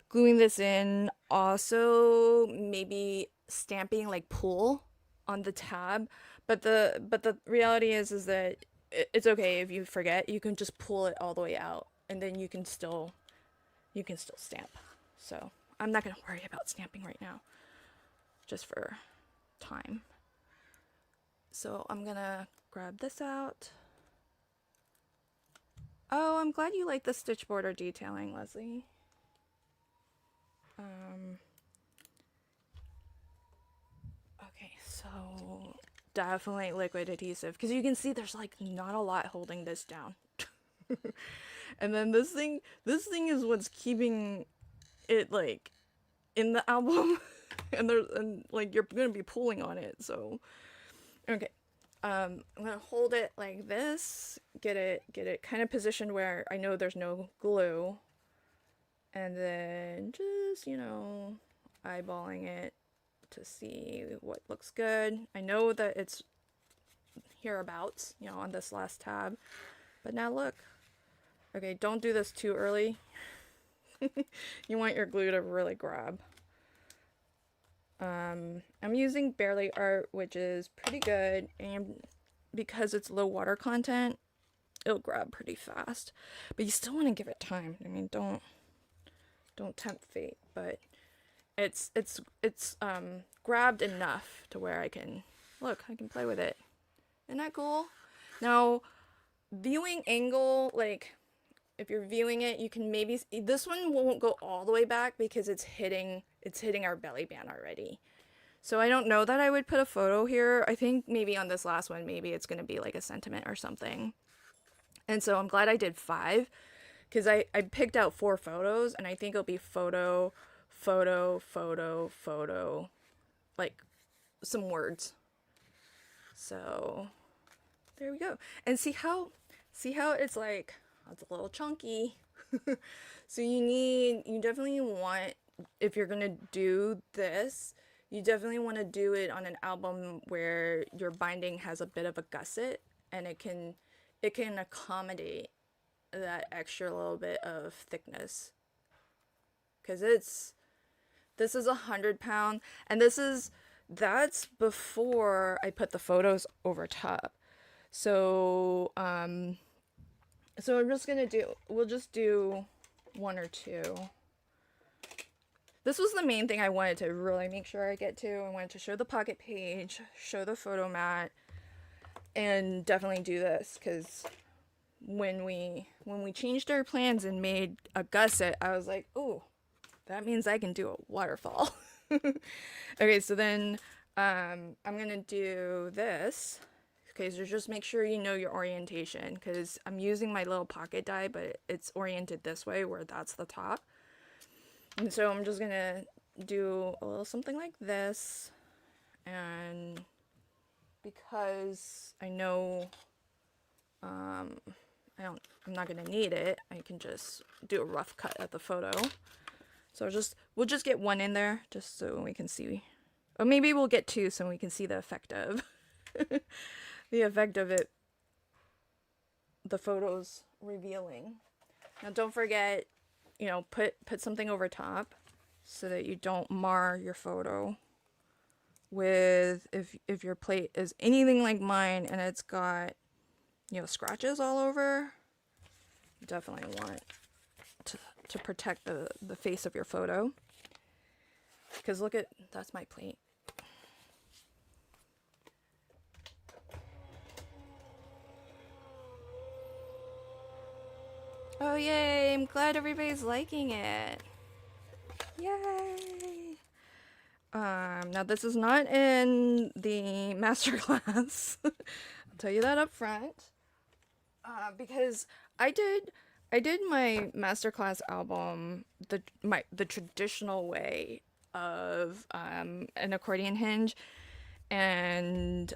Speaker 1: gluing this in, also maybe stamping pull on the tab, but the reality is that it's okay if you forget. You can just pull it all the way out, and then you can still stamp. So I'm not gonna worry about stamping right now, just for time. So I'm gonna grab this out. Oh, I'm glad you like the stitch border detailing, Leslie. Okay, so definitely liquid adhesive, because you can see there's not a lot holding this down. And then this thing is what's keeping it in the album. and you're gonna be pulling on it. So okay, I'm gonna hold it like this, get it kind of positioned where I know there's no glue, and then just, you know, eyeballing it to see what looks good. I know that it's hereabouts, you know, on this last tab, but now look. Okay, don't do this too early. You want your glue to really grab. I'm using Barely Art, which is pretty good, and because it's low water content, it'll grab pretty fast. But you still want to give it time. I mean, don't tempt fate, but it's grabbed enough to where I can play with it. Isn't that cool? Now, viewing angle, like if you're viewing it, you can maybe this one won't go all the way back because it's hitting our belly band already. So I don't know that I would put a photo here. I think maybe on this last one, maybe it's going to be like a sentiment or something. And so I'm glad I did 5 because I picked out 4 photos, and I think it'll be photo, photo, photo, photo, like some words. So there we go. And see how it's like, it's a little chunky. So you definitely want, if you're gonna do this, you definitely want to do it on an album where your binding has a bit of a gusset, and it can accommodate that extra little bit of thickness. Because this is 100 pound, and that's before I put the photos over top. So so we'll just do 1 or 2. This was the main thing I wanted to really make sure I get to. I wanted to show the pocket page, show the photo mat, and definitely do this, because when we changed our plans and made a gusset, I was like, oh, that means I can do a waterfall. Okay, so then I'm gonna do this. Okay, so just make sure you know your orientation, because I'm using my little pocket die, but it's oriented this way where that's the top. And so I'm just gonna do a little something like this, and because I know I'm not gonna need it, I can just do a rough cut at the photo. So we'll just get 1 in there just so we can see, or maybe we'll get 2 so we can see the effect of it, the photos revealing. Now don't forget, you know, put something over top so that you don't mar your photo with, if your plate is anything like mine and it's got, you know, scratches all over, you definitely want to protect the face of your photo. Because look at, that's my plate. Oh yay, I'm glad everybody's liking it. Yay! Now this is not in the masterclass. I'll tell you that up front. Because I did my masterclass album the traditional way of an accordion hinge, and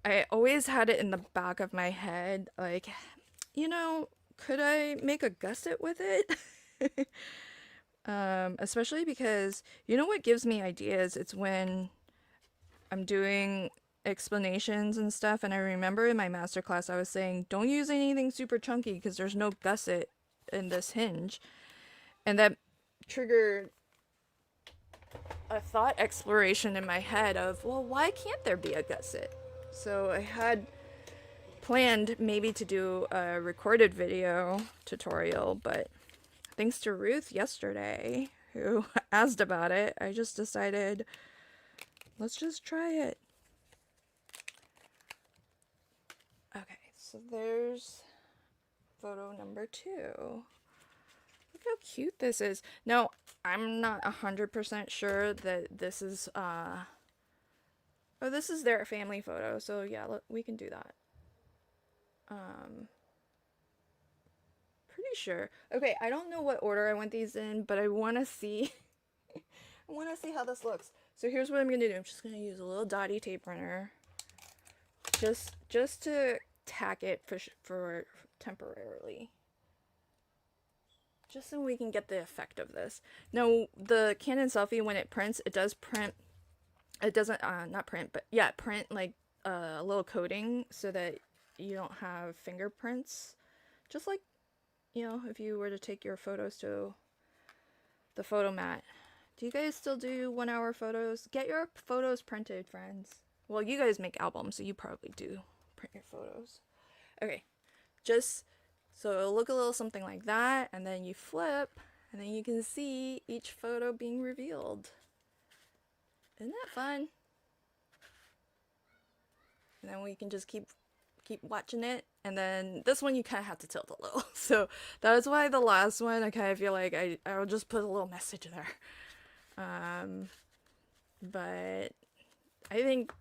Speaker 1: I always had it in the back of my head, like, you know, could I make a gusset with it? Especially because, you know what gives me ideas? It's when I'm doing explanations and stuff, and I remember in my masterclass I was saying, don't use anything super chunky because there's no gusset in this hinge. And that triggered a thought exploration in my head of, well, why can't there be a gusset? So I had planned maybe to do a recorded video tutorial, but thanks to Ruth yesterday, who asked about it, I just decided, let's just try it. Okay, so there's photo number 2. Look how cute this is. Now, I'm not 100% sure that this is, oh, this is their family photo, so yeah, look, we can do that. Pretty sure. Okay, I don't know what order I went these in, but I want to see, I want to see how this looks. So here's what I'm going to do. I'm just going to use a little dotty tape runner, just to tack it for temporarily. just so we can get the effect of this. Now, the Canon selfie, when it prints, it does print, it doesn't, not print, but yeah, print like a little coating so that you don't have fingerprints. Just like, you know, if you were to take your photos to the photo mat. Do you guys still do 1 hour photos? Get your photos printed, friends. Well, you guys make albums, so you probably do print your photos. Okay, just so it'll look a little something like that, and then you flip, and then you can see each photo being revealed. Isn't that fun? And then we can just keep watching it, and then this one you kind of have to tilt a little. So that's why the last one I kind of feel like I'll just put a little message there. But I think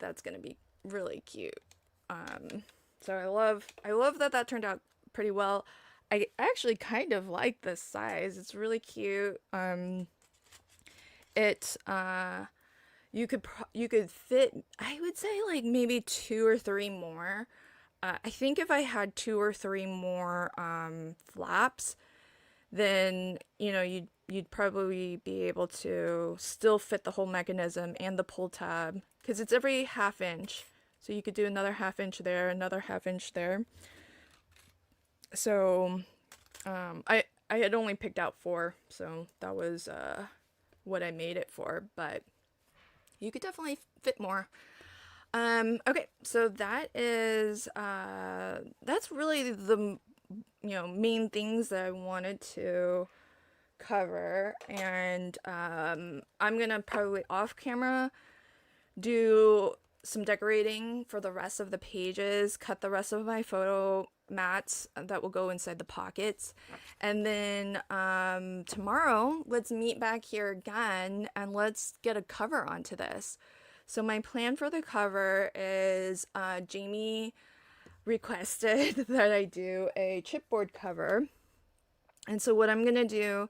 Speaker 1: that's gonna be really cute. So I love that turned out pretty well. I actually kind of like this size. It's really cute. You could fit, I would say, like maybe 2 or 3 more. I think if I had 2 or 3 more flaps, then you know you'd probably be able to still fit the whole mechanism and the pull tab, because it's every 1/2 inch. So you could do another 1/2 inch there, another 1/2 inch there. So I had only picked out 4, so that was what I made it for, but you could definitely fit more. Okay, so that is that's really the main things that I wanted to cover, and I'm gonna probably off camera do some decorating for the rest of the pages, cut the rest of my photo mats that will go inside the pockets, and then tomorrow let's meet back here again and let's get a cover onto this. So my plan for the cover is Jamie requested that I do a chipboard cover, and so what I'm gonna do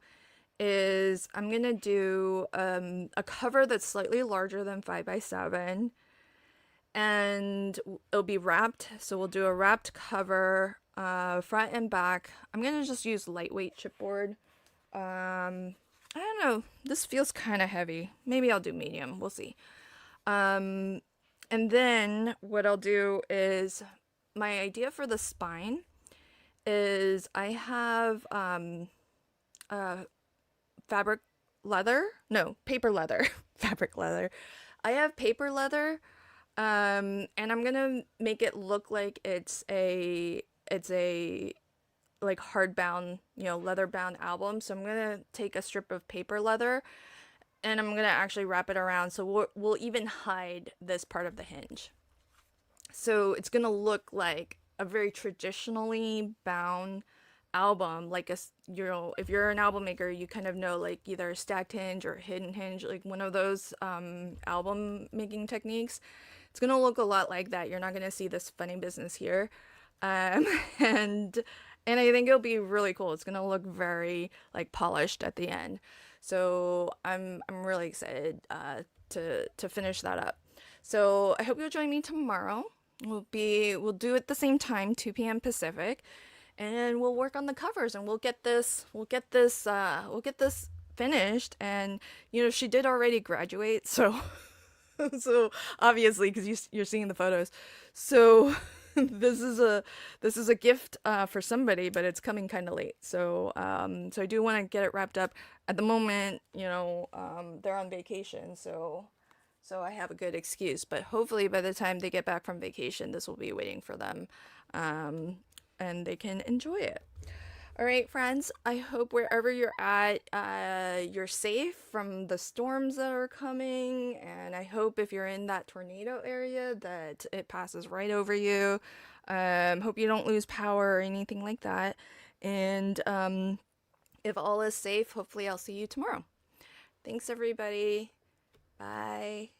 Speaker 1: is I'm gonna do a cover that's slightly larger than 5x7, and it'll be wrapped. So we'll do a wrapped cover, front and back. I'm gonna just use lightweight chipboard. I don't know, this feels kind of heavy. Maybe I'll do medium, we'll see. And then what I'll do is, my idea for the spine is I have fabric leather, no, paper leather, fabric leather. I have paper leather, and I'm gonna make it look like it's a like hardbound, leather bound album. So I'm gonna take a strip of paper leather and I'm gonna actually wrap it around, so we'll even hide this part of the hinge. So it's gonna look like a very traditionally bound album, like if you're an album maker, you kind of know, like either a stacked hinge or hidden hinge, like one of those album making techniques. It's gonna look a lot like that. You're not gonna see this funny business here, and I think it'll be really cool. It's gonna look very like polished at the end. So I'm really excited to finish that up. So I hope you'll join me tomorrow. We'll do it the same time, 2 p.m. Pacific, and we'll work on the covers, and we'll get this finished. And she did already graduate, so so obviously, because you're seeing the photos, so this is a gift for somebody, but it's coming kind of late. So so I do want to get it wrapped up. At the moment, they're on vacation, so I have a good excuse. But hopefully by the time they get back from vacation, this will be waiting for them, and they can enjoy it. All right, friends, I hope wherever you're at, you're safe from the storms that are coming. And I hope if you're in that tornado area that it passes right over you. Hope you don't lose power or anything like that. And if all is safe, hopefully I'll see you tomorrow. Thanks, everybody. Bye.